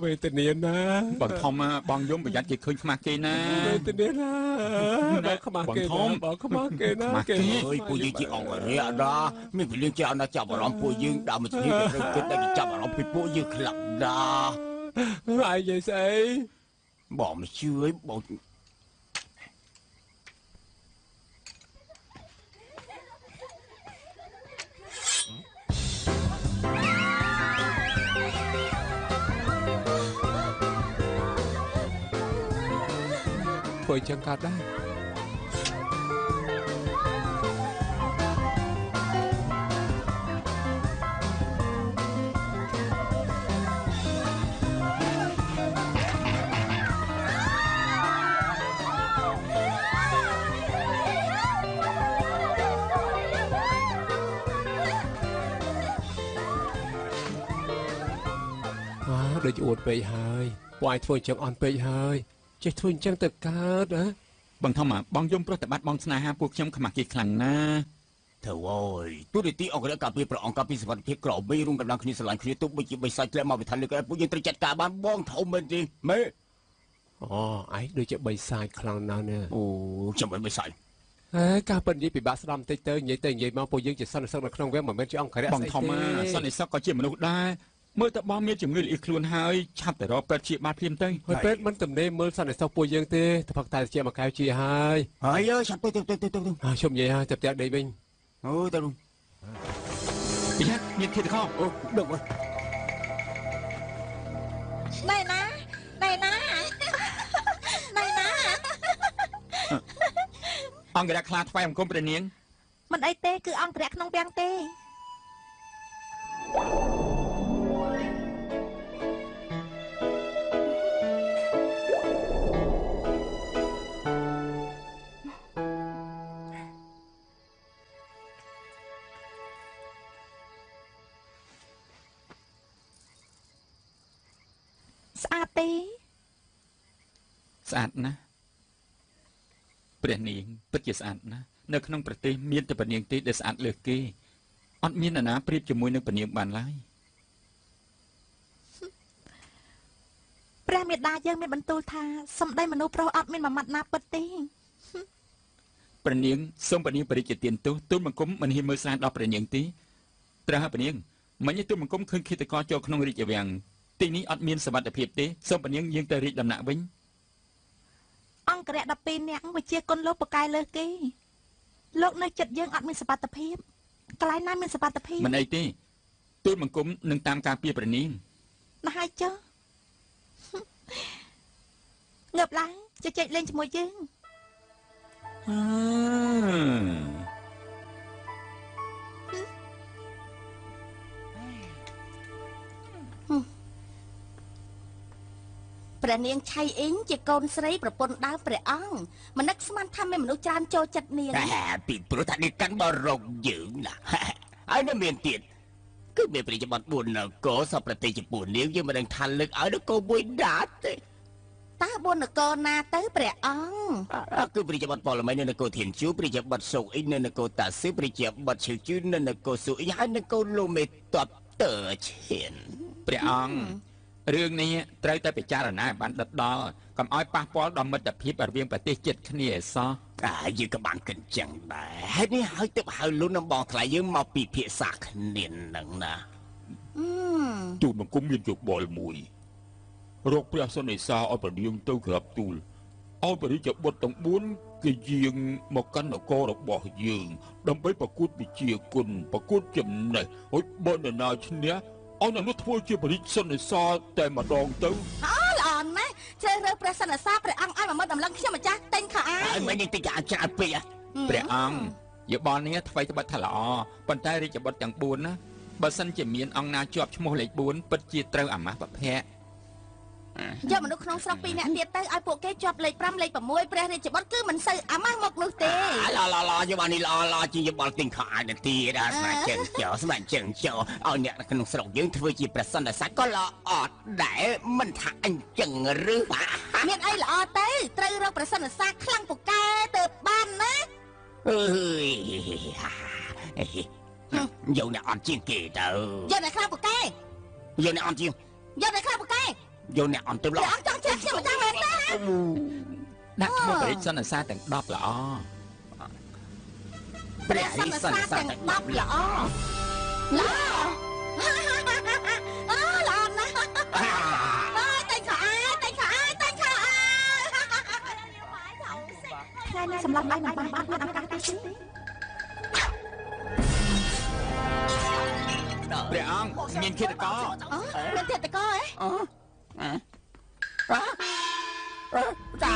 វេទនាណា បងធំបងយំប្រយ័ត្នគេឃើញខ្មាស់គេណា វេទនាណាបងខ្មាស់គេណាបងខ្មាស់គេណាគេ អើយពួកយើងជាអង្គរាជណាមានពលិច្រើនណាស់ចាប់អារម្មណ៍ពួកយើងដើមមកជាទៅគិតតែចាប់អារម្មណ៍ពីពួកយើងខ្លាំងណាស់ ហើយនិយាយស្អី បងមិនជឿបង អញ្ចឹងកើតដែរដូចអួតពេកហើយពួកឯងធ្វើអញ្ចឹងអន់ពេកហើយចេះធ្វើអញ្ចឹងទៅកើតហ៎បងធំបងយំប្រតិបត្តិបងស្នេហាពួកខ្ញុំខ្មាស់គេខ្លាំងណាស់ Thưa ơi, tôi đi tí ông cái cà phê pro ông cà phê sản phẩm cỏ bê rung cầm đăng khi sản khí tôi bây giờ bây sai lẽ mà bị thành được cái bây giờ tôi chặt cả ban bong thầu mình đi mẹ. អូឯងដូចជាបីសាយខ្លាំងណាស់ណា Ồ, chẳng phải bây sai. ហើយការពិតនិយាយពិបាកស្ដាប់បន្តិចទៅនិយាយមកពួកយើងជាសន្និសីទនៅក្នុងវគ្គមិនមែនជាអង្គរៈ បងធំសន្និសីទក៏ជាមនុស្សដែរមើលតែបងមានជំងឺលៀកខ្លួនហើយឆាប់ទៅរកពេទ្យជាបាត់ភ្លាមទៅ ហើយពេទ្យមិនទំនេរមើលសន្និសីទពួកយើងទេតែផឹកតែជាមកកៅជាហើយ Ơi ơi, sắp tôi. ជុំនិយាយហើយទៅផ្ទះដេកវិញ Ôi tao luôn. ពីហេតុមានគិតខោ Ồ, được rồi. ណែណាណែណាណែណា អង្គរៈខ្លាថ្វាយអង្គមព្រះនាង មិនអីទេគឺអង្គរៈក្នុងវាំងទេ ស្អាតទេ ស្អាតណាស់ព្រះនាងពិតជាស្អាតណាស់នៅក្នុងប្រទេសមានតែព្រះនាងទេដែលស្អាតលើសគេអត់មាននរណាប្រៀបជាមួយនឹងព្រះនាងបានឡើយ ព្រះមេដាយើងមានបន្ទូលថាសម្ដីមនុស្សប្រុសអត់មានមួយម៉ាត់ណាពិតទេ ព្រះនាងសូមព្រះនាងបរិជ្ជទានទោសទូលបង្គំមិនហ៊ានមើលស្រាលដល់ព្រះនាងទេត្រូវហើយព្រះនាងមិញទូលបង្គំឃើញឃាតករចូលក្នុងរាជវាំងទីនេះអត់មានសុវត្ថិភាពទេសូមព្រះនាងយាងទៅរាជដំណាក់វិញ អង្គរៈ12នាក់វិជាគុណលោកបកែលើសគេលោកនៅចិត្តយើងអត់មានសុវត្ថិភាពកន្លែងណាមានសុវត្ថិភាព មិនអីទេទូលបង្គំនឹងតាមការពារព្រះនាង ណាស់ហើយចុះងើបឡើងជជែកលេងជាមួយយើង ព្រះនាងឆៃអ៊ីងជាកូនស្រីប្រពន្ធដើមព្រះអង្គមនឹកស្មានថាមានមនុស្សច្រើនចូលចិត្តនាង ពីព្រោះថានេះកាន់បរកយើងណាហើយនៅមានទៀតគឺមានព្រះជាបត់4នគរសពប្រទេសជា4នាងយើងមិនដឹងថាលើកឲ្យនគរមួយដាតទេ តើបុណ្យនគរណាទៅព្រះអង្គ គឺព្រះជាបត់បលមីនៅនគរធានជូព្រះជាបត់សូអ៊ីនៅនគរតាស៊ីព្រះជាបត់ឈឺជឿនៅនគរស៊ូអ៊ីហើយនគរលូមេតបតើឈៀន ព្រះអង្គរឿងនេះត្រូវតែពិចារណាបានដិតដល់កុំឲ្យប៉ះពាល់ដល់មិត្តភាពរវាងប្រទេសជិតគ្នាឯសោះ យើងក៏បានកិនចឹងដែរហើយនេះហើយទឹកហៅលុននឹងបងថ្លៃយើងមកពីភាសាគ្នានឹងណា ទូលបង្គំមានយោបល់មួយរកព្រះសន្និសាឲ្យព្រះនាងទៅក្រាបទូលឲ្យព្រះរាជបុត្រទាំង4គេយាងមកកាន់នគររបស់យើងដើម្បីប្រកួតវិជាគុណប្រកួតចំណេះហើយបើនរណាឈ្នះឲ្យនៅនោះធ្វើជាព្រះរាជសន្និសាតែម្ដងទៅ ល្អណាស់ជ្រើសរើសព្រះសន្និសាព្រះអង្គឲ្យមកមើលដំឡឹងខ្ញុំម្ចាស់ទិញខោអាយ ហើយមិននេះតិចច្រើនពេក ព្រះអង្គយោបល់នេះថ្មីត្បិតថាល្អប៉ុន្តែរាជបុត្រទាំង4ណាបើសិនជាមានអង្គណាជាប់ឈ្មោះលេខ4ពិតជាត្រូវអាម៉ាស់ប្រភៈ យកមនុស្សក្នុងស្រុក2នាក់ទៀតទៅឲ្យពួកគេជាប់លេខ5លេខ6ព្រះរាជបុត្រគឺមិនសូវអាម៉ាស់មកនោះទេ ឡយកបាននេះឡជាយោបល់ទិញខោអាយទៅទៀតស្មាចឹងចោស្មាចឹងចោឲ្យអ្នកក្នុងស្រុកយើងធ្វើជាព្រះសន្និសាក៏ល្អអត់ដែរមិនថាអញ្ចឹងឬ មានអីល្អទៅត្រូវរកព្រះសន្និសាខ្លាំងពូកែទៅបានណា អើយយកអ្នកអត់ជាងគេទៅ យកអ្នកខ្លាំងពូកែ យកអ្នកអត់ជាង យកអ្នកខ្លាំងពូកែ យកអ្នកអត់ទៅឡ ព្រះអង្គចង់ជិះខ្ញុំម្ចាស់មែនទេ ដាក់ឈ្មោះព្រះរាជសន្និសាទាំង10ល្អ ព្រះសន្និសាទាំង10ល្អល្អអូល្អណាស់តែខោអាយថ្ងៃនេះសម្រាប់ដៃមិនបានមានឱកាសទេ ព្រះអង្គមានឃាតករ មានទៀតតកអេ តា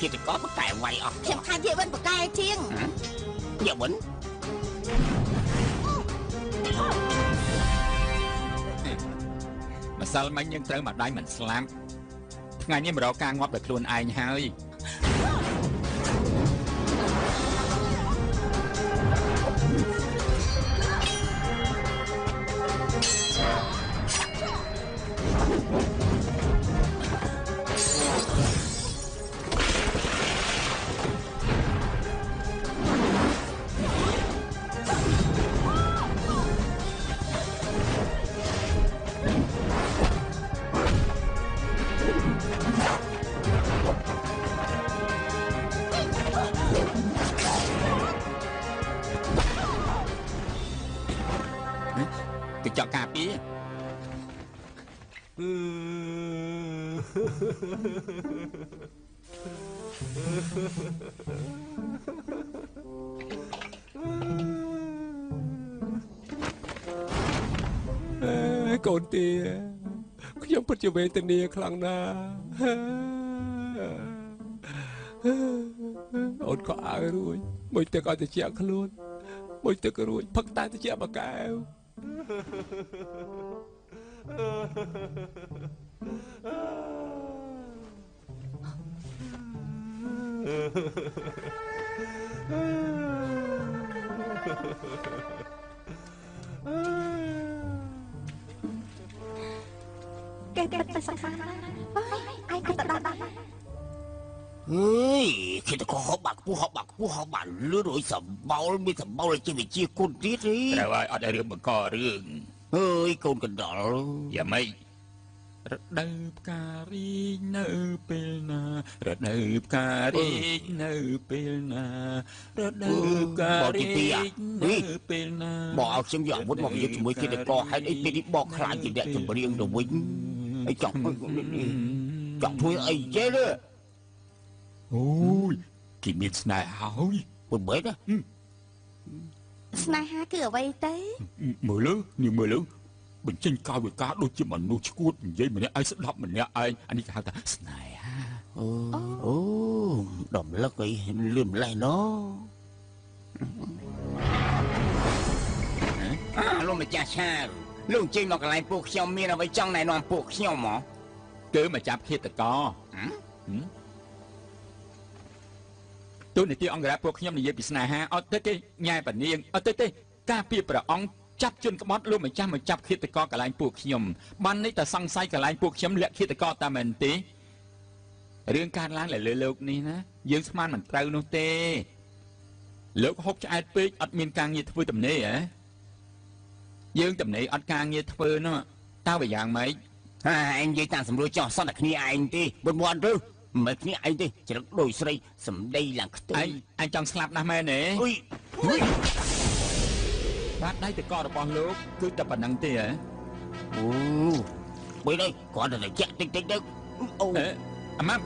ឃាតករបកកែវាយអស់ ខ្ញុំថាយាយវិនបកែជាង យាយវិន ម្សិលមិញយើងត្រូវមកដៃមិនស្លាប់ថ្ងៃនេះមករកការងាប់ដោយខ្លួនឯងហើយ កញ្ចក់ការពារ កូនទាខ្ញុំពិតជាវេទនាខ្លាំងណាស់អូនក៏អើរួយមួយទឹកឲ្យតិចខ្លួនមួយទឹករួយផឹកតែតិចបកែវ គេពិតតែសង្សារណាស់អើយឯងក៏ទៅដល់ អើយឃាតករហោបាក់ហោបាក់លឿនរួយសម្បោលមានសម្បោលជាវិជាគុណទៀតទេ ត្រូវឲ្យអត់ឲ្យរឿងបង្ករឿង អើយកូនកណ្ដុរ យ៉ាម៉េចរដូវផ្ការីកនៅពេលណារដូវផ្ការីកនៅពេលណារដូវផ្ការីកនៅពេលណា บอกเอาខ្ញុំយកអាវុធមកនិយាយជាមួយឃាតករហេតុអីពេលនេះបកខ្លាចជាអ្នកចម្រៀងទៅវិញអីចង់ធ្វើអីចេះទេ អូយគេមានស្នេហ៍ហើយ ពុំបែកណា ស្នេហាគឺអ្វីទេ មើលលើនាងមើលលើបញ្ចេញកាយវិការដូចជាមនុស្សឈួតនិយាយម្នាក់ឯងស្ដាប់ម្នាក់ឯងអានេះគេហៅថាស្នេហា អូដំឡឹកអីលឿនម្លេះណោលោកម្ចាស់ឆាលោកចេញមកកន្លែងពួកខ្ញុំមានអ្វីចង់ណែនាំពួកខ្ញុំហ៎ គឺមកចាប់ឃាតករទូនីតិអង្គការពួកខ្ញុំនិយាយពីស្នេហាអត់ទៅទេញ៉ែប៉នាងអត់ទៅទេការពីព្រះអង្គចាប់ជនក្បត់លោកម្ចាស់មកចាប់ឃាតករកន្លែងពួកខ្ញុំបាននេះតែសង្ស័យកន្លែងពួកខ្ញុំលាក់ឃាតករតាមមែនទេរឿងកើតឡើងលើលោកនេះណាយើងស្មានមិនត្រូវនោះទេលោកហុកឆ្អែតពេកអត់មានការងារធ្វើទំនេរហ៎យើងទំនេរអត់ការងារធ្វើនោះតើវាយ៉ាងម៉េច ឯងនិយាយតាមសម្រួលចោះសន្តិគ្នាឯងទេមិនមកទៅមិនគ្នាឯងទេច្រឹកដូចស្រីសំដីឡើងខ្ទើអញចង់ស្លាប់ណាស់មែនទេ អុយ បាទដៃតករបស់លោកគឺតែប៉ុណ្្នឹងទេហ៎ អូបីđâyគាត់តែចាក់តិចតិចទៅអូ អាម៉ាប់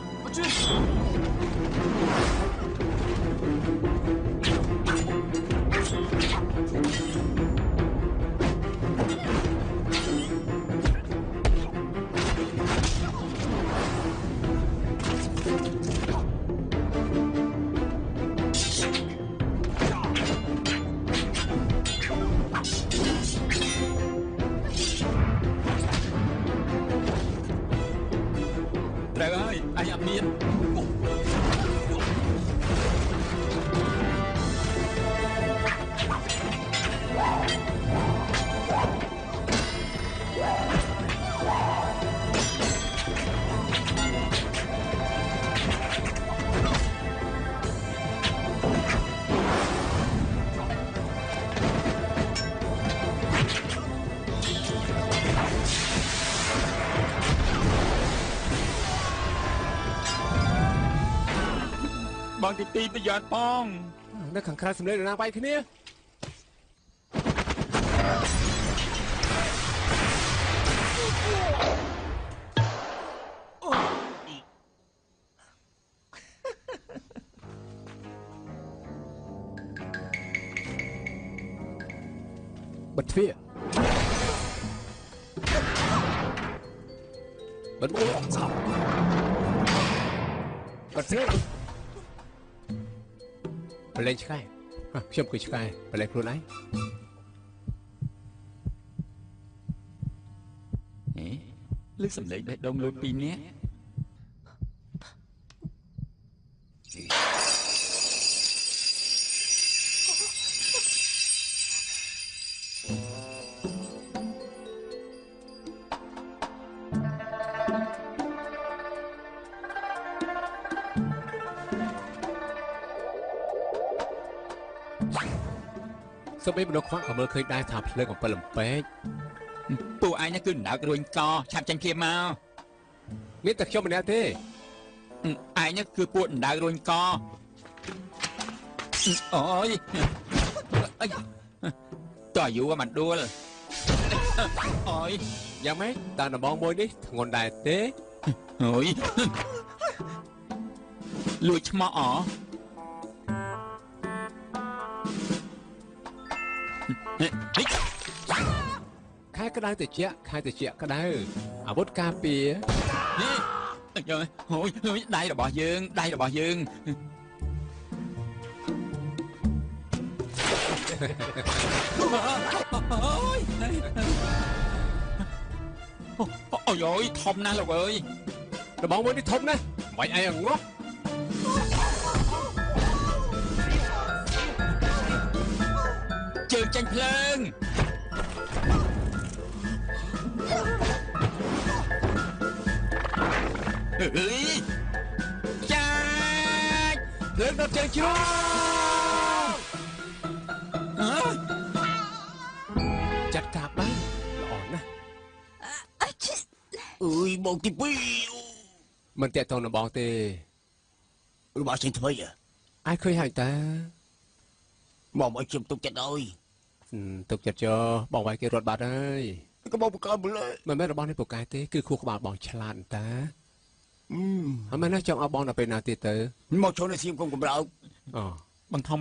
ត្រូវហើយអញអត់មាន បងទី2ប្រយ័ត្នបង នៅខាងក្រៅសម្លេងណាបាយគ្នា បិទទ្វារបិទទ្វារបិទទ្វា ប្រឡែងឆ្កែខ្ញុំគឺឆ្កែប្រឡែងខ្លួនឯង លើកសម្លេងបេះដូងលូតពីរនាក់ សូម្បីមនុស្សខ្វាក់ក៏មើលឃើញដែរថាភ្លើងអំពិលអំពែក ពួកឯងនេះគឺដណ្ដើករួញកឆាប់ចាញ់គ្នាមក មានតែខ្ញុំម្នាក់ទេ ឯងនេះគឺពួកដណ្ដើករួញកអូយតើយូរមិនដួលអូយ យ៉ាងម៉េចតើដំបងមួយនេះធ្ងន់ដែរទេ អូយលួចឆ្មោះអ ខែក្តៅតិចខែតិចក្តៅអាវុធការពារ អូយដៃរបស់យើងដៃរបស់យើង អូយធំណាស់លោកអើយ ដំបងមួយនេះធំណាស់មិនឯងងប់ ជើងចាញ់ភ្លើងអើយចាច់ ភ្លើងដល់ជើងជ្រុងចាត់ការបានល្អណាស់ អើយបងទី2 មិនតាក់ទងដំបងទេ របស់ចេញថ្មី អាចឃើញហើយតា មកឲ្យខ្ញុំទុកចិត្តអើយ ទុកចិត្តចោបងវាយគេរត់បាត់ហើយ ក៏បងបកមើល មិនមែនរបស់នេះពូកែទេគឺខួរក្បាលបងឆ្លាតតាហើយមិនណាចង់ឲ្យបងដល់ពេលណាទៀតទៅ មកចូលនៅសៀមគុំកំរើក អូ បងធំ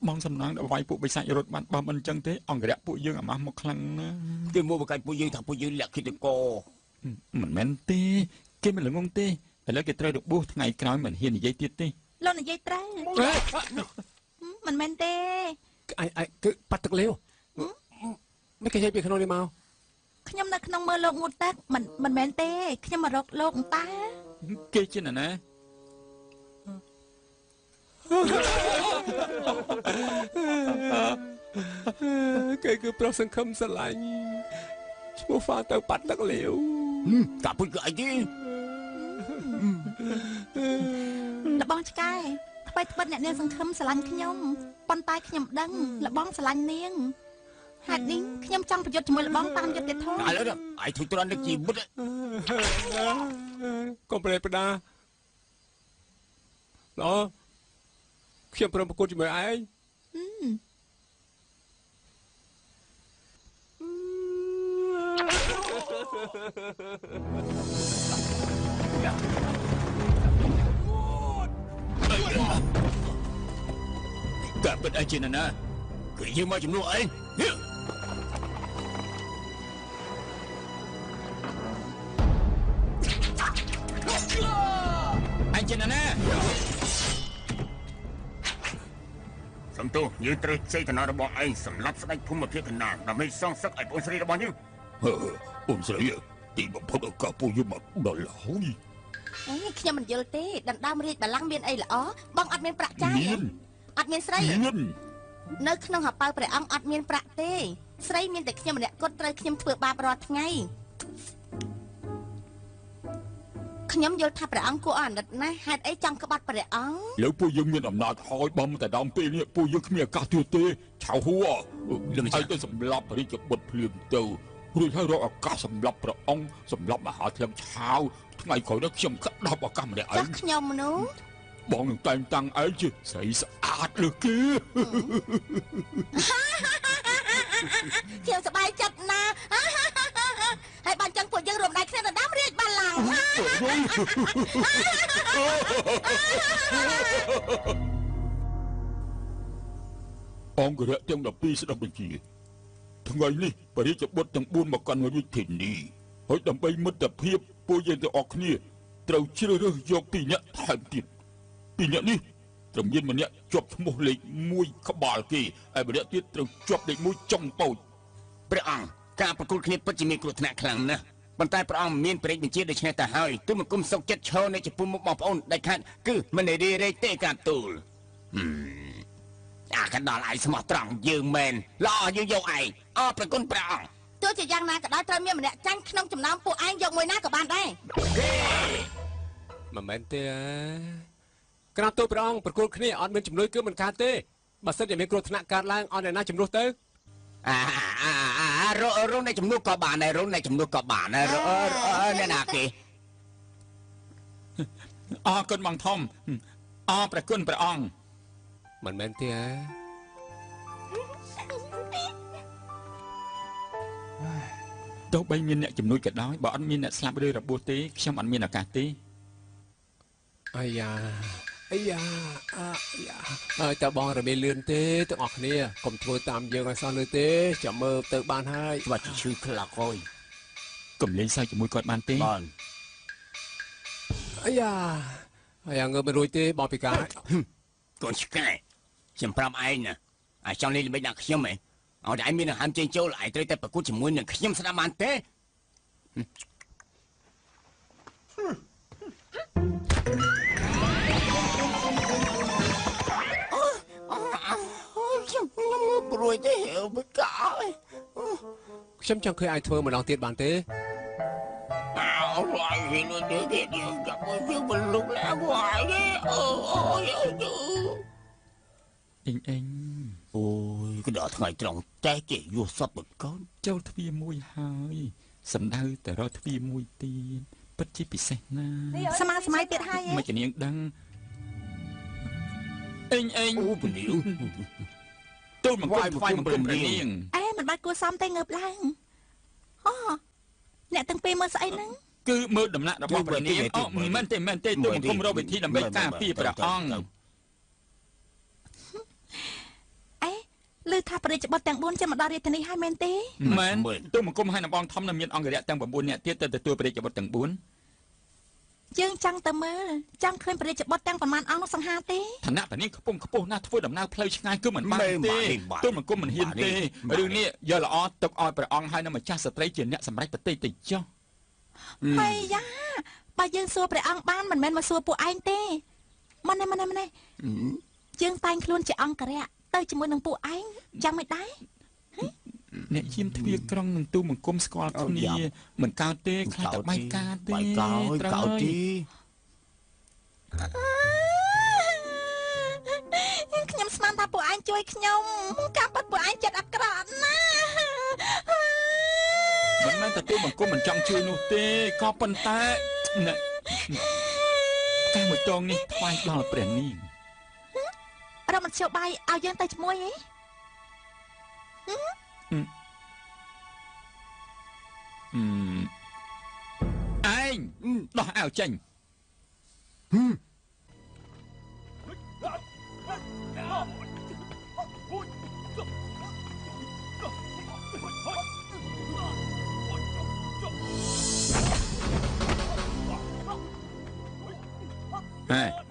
បងសំណាងដល់វាយពួកបិសាចរត់បាត់បើមិនអញ្ចឹងទេអង្គរៈពួកយើងអាម៉ាស់មកខ្លាំងណាស់ គេមកបកាច់ពួកយើងថាពួកយើងលាក់គិតក មិនមែនទេគេមិនល្ងងទេឥឡូវគេត្រូវរបួសថ្ងៃក្រោយមិនហ៊ាននិយាយទៀតទេ លោកនិយាយត្រូវមិនមែនទេ ឯគឺប៉ាត់ទឹកលាវមិនគេនិយាយពីក្នុងនេះមក ខ្ញុំនៅក្នុងមើលលោកងូតទឹកមិនមែនទេខ្ញុំមករកលោកតា គេជាណា គេគឺប្រុសសង្ឃឹមស្រឡាញ់ឈ្មោះហ្វាទៅប៉ាត់ទឹកលាវ កាពុជគឺអីទេ លបងឆ្កែថ្មីត្បិតអ្នកនាងសង្ឃឹមស្រឡាញ់ខ្ញុំប៉ុន្តែខ្ញុំដឹងលបងស្រឡាញ់នាងហេតុនេះខ្ញុំចង់ប្រយុទ្ធជាមួយលបងតាមយុត្តិធម៌ ឥឡូវនេះឯងធុញទ្រាន់នឹងជីវិត កុំប្រេតបដាល្អខ្ញុំព្រមប្រកួតជាមួយឯង កាពិតអីជាណា គឺយើងមកជំនួសឯង អញជាណា សំទោសយើងត្រូវជ័យឋានៈរបស់ឯងសម្រាប់ស្ដេចភូមិភាគកណ្ដាលដើម្បីសងសឹកឲ្យបងស្រីរបស់យើង អូនស្រីទីបំផុតឱកាសពួកយើងមកដល់ហើយ អេខ្ញុំមិនយល់ទេដណ្ដើមរាជបល្ល័ង្កមានអីល្អបងអត់មានប្រាក់ចាយអត់មានស្រី មាន នៅក្នុងហប៉ៅព្រះអង្គអត់មានប្រាក់ទេស្រីមានតែខ្ញុំម្នាក់គត់ត្រូវខ្ញុំធ្វើបាបរាល់ថ្ងៃខ្ញុំយល់ថាព្រះអង្គគួរអាណិតណាស់ហេតុអីចង់ក្បត់ព្រះអង្គ លើពួកយើងមានអំណាចហើយបំតែដើមពេលនេះពួកយើងគ្មានឱកាសទៀតទេឆៅហួរហើយទៅសម្លាប់រាជបុត្រភ្លាមទៅរួចហើយរកឱកាសសម្លាប់ព្រះអង្គសម្លាប់មហាធំឆាវថ្ងៃក្រោយនេះខ្ញុំក្តាប់ឱកាសម្នាក់ឯ ចា ង ស់ខ្ញុំនោះ បងនឹងតែងតាំងឯងជាស្រីស្អាតលើគេ ខ្ញុំសប្បាយចិត្តណាស់ហើយបានចឹងពួកយើងរួមដៃគ្នាដណ្ដើមរាជបល្ល័ង្ក អង្គរៈទាំង12ស្ដាប់បញ្ជាថ្ងៃនេះបរិយាបុត្រទាំង4មកកាន់រាជធានីហើយដើម្បីមិត្តភាពពួកយើងទាំងអស់គ្នាត្រូវជ្រើសរើសយក2នាក់ថែមទៀត2នាក់នេះ ត្រឹមមានម្នាក់ជាប់ឈ្មោះលេខ1ក្បាលគេហើយម្នាក់ទៀតត្រូវជាប់លេខ1ចុងពោច ព្រះអង្គការប្រគល់គ្នាពិតជាមានគ្រោះថ្នាក់ខ្លាំងណាស់ប៉ុន្តែព្រះអង្គមានព្រះរាជបញ្ជាដូច្នេះទៅហើយទូលមកគុំសុកចិត្តឈរនៅចំពោះមុខបងប្អូនដាច់ខាតគឺមិនได้រីរែកទេការទូលអាកណ្ដាលឯងស្មោះត្រង់យើងមែនល្អយើងយកឯងអរប្រគុណព្រះអង្គ ទោះជាយ៉ាងណាក៏ដោយត្រូវមានម្នាក់ចាញ់ក្នុងចំណោមពួកឯងយកមួយណាក៏បានដែរ មិនមែនទេក្រាបទូលព្រះអង្គប្រគល់គ្នាអត់មានជំនួយគឺមិនកើតទេបើសិនជាមានគ្រោះថ្នាក់កើតឡើងអត់អ្នកណាជំនួសទៅ រងនៃចំនួនក៏បានដែររងនៃចំនួនក៏បានដែរអ្នកណាគេ អរគុណបងធំអរព្រះគុណព្រះអង្គ មិនមែនទេ ទោះបីមានអ្នកជំនួយក៏ដោយបើអត់មានអ្នកស្លាប់ឬរបួសទេខ្ញុំអត់មានឱកាសទេ អាយ៉ាហើយតើបងរមែលឿនទេទាំងអស់គ្នាកុំធ្វើតាមយើងឲ្យសោះលើទេចាំមើលទៅបានហើយ ច្បាស់ជាឈឺខ្លាំងហើយក ុំលេងសើចជាមួយគាត់បានទេ បាន អាយ៉ាងើបមិនរួចទេបងពិការ កូនឆ្កែខ្ញុំប្រាប់ឯងណាអាចង់លេងល្បិចដាក់ខ្ញុំហ៎ឲ្យតែឯងមានដង្ហើមចេញចូលឯងត្រូវតែប្រកួតជាមួយនឹងខ្ញុំស្ដាប់បានទេ ខ្ញុំមើលព្រួយទេបកអើយ ខ្ញុំចង់ឃើញឯងធ្វើម្ដងទៀតបានទេ អើយវិញទៅទៀតចាំមើលយើងមិនលុកឡើងហើយទេអូយ អេង អូយក៏ដល់ថ្ងៃត្រង់តែគេយល់សពបកូន ចូលទ្វារមួយហើយសម្ដៅទៅរកទ្វារមួយទៀតពិតជាពិសេសណាស់ ស្មាសម័យទៀតហើយ មិនជំនាញដឹងអេង អូពលាវ ទូលមកគុំថ្វាយមកគុំព្រះនាង អេមិនបាច់គួរសមទេងើបឡើងអូអ្នកទាំងពីរមើលស្អីហ្នឹង គឺមើលដំណាក់របស់ព្រះនាងអូមិនមែនទេទូលមកគុំរកវិធីដើម្បីការពារព្រះអង្គ អេឮថាព្រះរាជបុត្រទាំង4ចាំមកដល់រាជធានីហើយមែនទេ មែនទូលមកគុំឲ្យនបងធំនៅមានអង្គរៈទាំង9នាក់ទៀតទៅទទួលព្រះរាជបុត្រទាំង4 យើងចង់ទៅមើលចង់ឃើញព្រះរាជបុត្រទាំងប៉ុន្មានអង្គនោះសង្ហាទេ ឋានៈព្រះនាងខ្ពង់ខ្ពស់ណាស់ធ្វើដំណើរផ្លូវឆ្ងាយគឺមិនបានទេទូលមកគុំមិនហ៊ានទេរឿងនេះយកល្អទុកឲ្យព្រះអង្គហើយនៅម្ចាស់ស្ត្រីជាអ្នកសម្រេចប្រតិទៅចុះ ហើយយ៉ាបើយើងសួរព្រះអង្គបានមិនមែនមកសួរពួកឯងទេម៉ណែយើងតែងខ្លួនជាអង្គរៈទៅជាមួយនឹងពួកឯងយ៉ាងមិនដែរ អ្នកយាមទ្វារក្រុងនឹងទូលមកគុំស្គាល់គ្នាមិនកើតទេខ្លាចតែបែកការទេ បែកកោទី ខ្ញុំស្មានថាពួកឯងជួយខ្ញុំការប៉ັດពួកឯងចិត្តអាក្រក់ណាស់ មិនមែនតែទូលមកគុំមិនចង់ជួយនោះទេក៏ប៉ុន្តែការមួយតងនេះថ្វាយដល់ព្រះនាង រកមធ្យោបាយឲ្យយើងទៅជាមួយហ៎ ឯងដោះអាវចេញ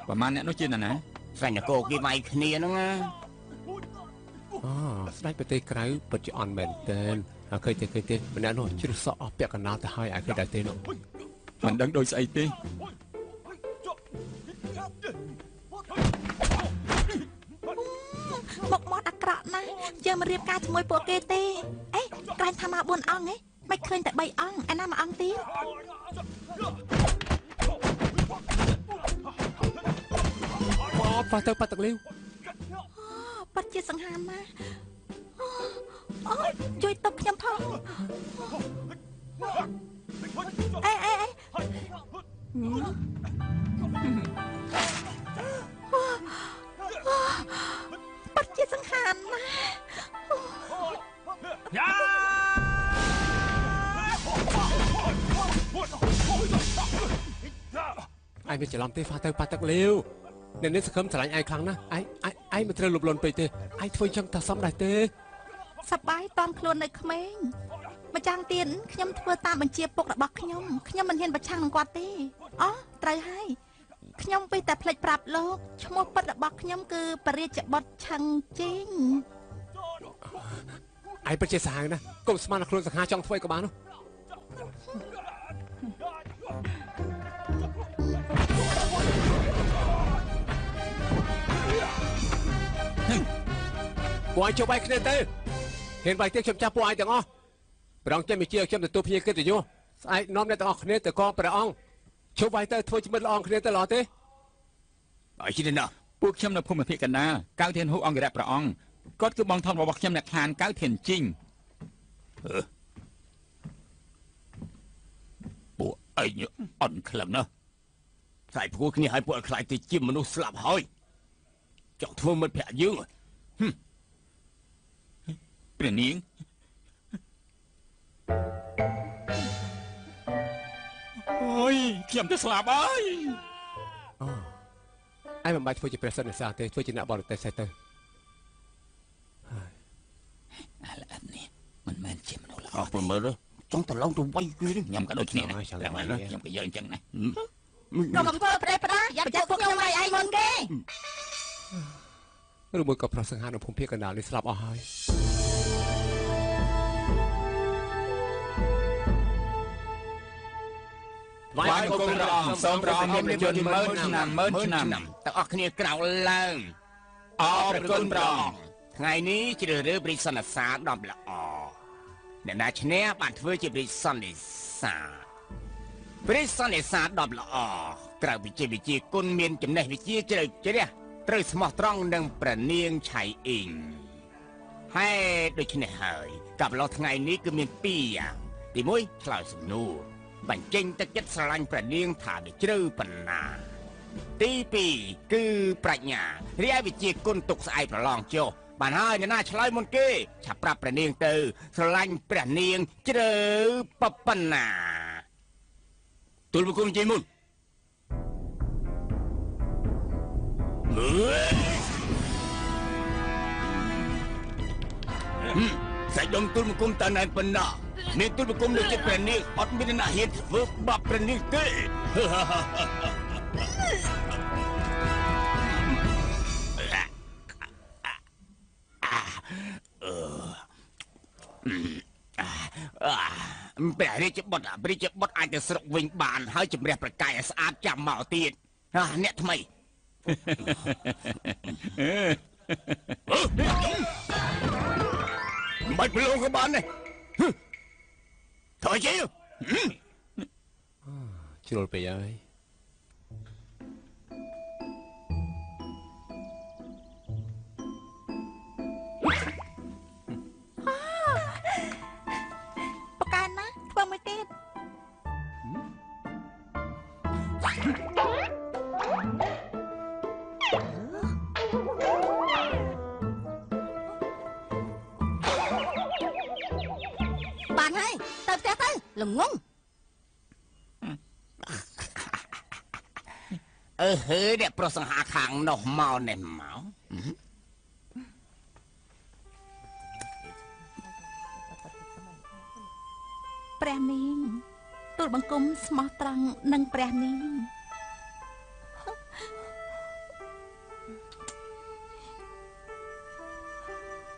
ប្រហែលអ្នកនោះជាណា ស្រាញ់កោគេវាយគ្នាហ្នឹងណា អូស្ដេចប្រទេសក្រៅពិតជាអន់មែនតើឃើញទេម្នាក់នោះជ្រុះសក់អស់ពាក់កណ្ដាលទៅហើយឯឃើញដែរទេនោះ មិនដឹងដូចស្អីទេ មុខមាត់អាក្រក់ណាស់យើងមិនរៀបការជាមួយពួកគេទេអេក្រែងថាមក4អង្គហ៎មិនឃើញតែ3អង្គឯណាមួយអង្គទៀត ប៉ះទៅប៉ះទឹកលាវ ប៉ັດជាសង្ហាណាស់អូជួយទុកខ្ញុំផងអេប៉ັດជាសង្ហាណាស់ ឯងមានច្រឡំទេប៉ះទៅប៉ះទឹកលាវអ្នកនេះសង្ឃឹមស្រឡាញ់ឯងខ្លាំងណាស់ឯងមិនត្រូវលុបលន់ពេកទេឯងធ្វើចឹងថាសមដែរទេ សប្បាយតอนខ្លួននៅក្មេងម្ចាំងទៀតខ្ញុំធ្វើតាមបញ្ជាពុករបស់ខ្ញុំមិនហ៊ានប្រឆាំងនឹងគាត់ទេអូត្រូវហើយ ខ្ញុំពីតែផ្លេចប្រាប់លោកឈ្មោះពិតរបស់ខ្ញុំគឺបរិជ្ជបុត្រឆឹងជីង ឯងពិតជាសាហាវណាស់កុំស្មានខ្លួនសង្ហាចង់ធ្វើក៏បាននោះពួកឯងជប់ឯងគ្នាទៅហ៊ានវាយទៀតខ្ញុំចាប់ពួកឯងទាំងអស់ព្រះអង្គចេះវិជាខ្ញុំទទួលភ្ញៀវកិត្តិយសស្អែកនាំអ្នកទាំងអស់គ្នាទៅកងព្រះអង្គជប់វាយទៅធ្វើជាមិត្តល្អគ្នាទៅល្អទេ បើជិះណា ពួកខ្ញុំនៅភូមិភាគកណ្ដាលកៅធានហូអង្គរៈព្រះអង្គគាត់គឺបងធំរបស់ខ្ញុំអ្នកខានកៅធានជីង ពួកឯងអន់ខ្លាំងណាស់ ខ្លាចព្រោះគ្នាឲ្យពួកឲ្យខ្លាចទៅជាមនុស្សស្លាប់ហើយចង់ធ្វើមិត្តភក្តិយើង ព្រះនាងអូយខ្ញុំទៅស្លាប់ហើយ ឯងមិនបាច់ធ្វើជាព្រះសិទ្ធិនេសាទទេធ្វើជាអ្នកបរទេសទៅ អាល្អិតនេះមិនមែនជាមនុស្សល្អ អស់ព្រមើលចង់ទៅឡងទៅវាយគ្នា ខ្ញុំក៏ដូចគ្នាដែរខ្ញុំក៏យើងអញ្ចឹងណា កុំធ្វើប្រេះប្រាយ៉ាប់ចាប់ពួកខ្ញុំឲ្យឯងមុនគេ ឬមួយក៏ប្រុសសង្ហានៅភូមិភាគកណ្ដាលនេះស្លាប់អស់ហើយ ថ្វាយបង្គំព្រះអង្គសូមព្រះអង្គមានយន្តម៉ឺនឆ្នាំទាំងអស់គ្នាក្រោកឡើងអរគុណព្រះអង្គថ្ងៃនេះជ្រើសរើសព្រិចសន្និសាទដ៏ល្អអ្នកណាឈ្នះបានធ្វើជាព្រិចសន្និសាទព្រិចសន្និសាទដ៏ល្អក្រៅពីជាវិជាគុណមានចំណេះវិជ្ជាជ្រៅជ្រះត្រូវស្មោះត្រង់នឹងព្រះនាងឆៃអ៊ីងហើយដូច្នេះហើយកាប់ឡោះថ្ងៃនេះគឺមាន2យ៉ាងទី1ឆ្លើយសំណួរបញ្ចេញទឹកចិត្តស្រឡាញ់ព្រះនាងថាដូចជ្រៅប៉ុណ្ណាទី2គឺប្រាជ្ញារីឯវិជាគុណទុកស្អែកប្រឡងចុះបានហើយអ្នកណាឆ្លើយមុនគេឆាប់ប្រាប់ព្រះនាងទៅស្រឡាញ់ព្រះនាងជ្រៅប៉ុណ្ណាទូលបង្គំជ័យមុនសាច់ដុំទូលបង្គំតើណែប៉ុណ្ណាមានទូលបង្គំនៅចិត្តព្រះនាងអត់មានអ្នកហ៊ានធ្វើបាបព្រះនាងទេ ព្រះរាជបុត្រអាចទៅស្រុកវិញបានហើយជំរះប្រកាយឲ្យស្អាតចាំមកទៀតអ្នកថ្មីបាច់ប្រឡងក៏បានដែរថយជិះជ្រុលពេកហើយ ប្រកាសណាធ្វើមួយទៀត បានហើយទៅផ្ទះទៅល្ងងហើយអ្នកប្រុសសង្ហាខាងនោះមកនេះមកព្រះនាងទូលបង្គំស្មោះត្រង់នឹងព្រះនាង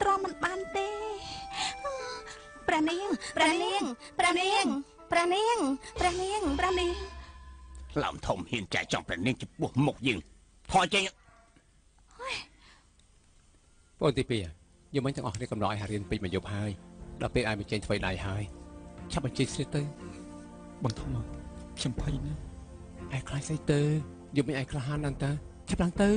ទ្រាំមិនបានទេព្រះនាងឡំធំហ៊ានចែកចំព្រះនាងចំពោះមុខយើងថយចេញបងទី2យើងមិនទាំងអស់គ្នាកំដរឲ្យហារៀនពេញមួយយប់ហើយដល់ពេលឲ្យបញ្ចេញធ្វើដៃហើយឆាប់បញ្ចេញស្រីទៅបងធំខ្ញុំភ័យណាស់ឯខ្លាចស្អីទៅយើងមិនឯក្លាហានដល់តើឆាប់ឡើងទៅ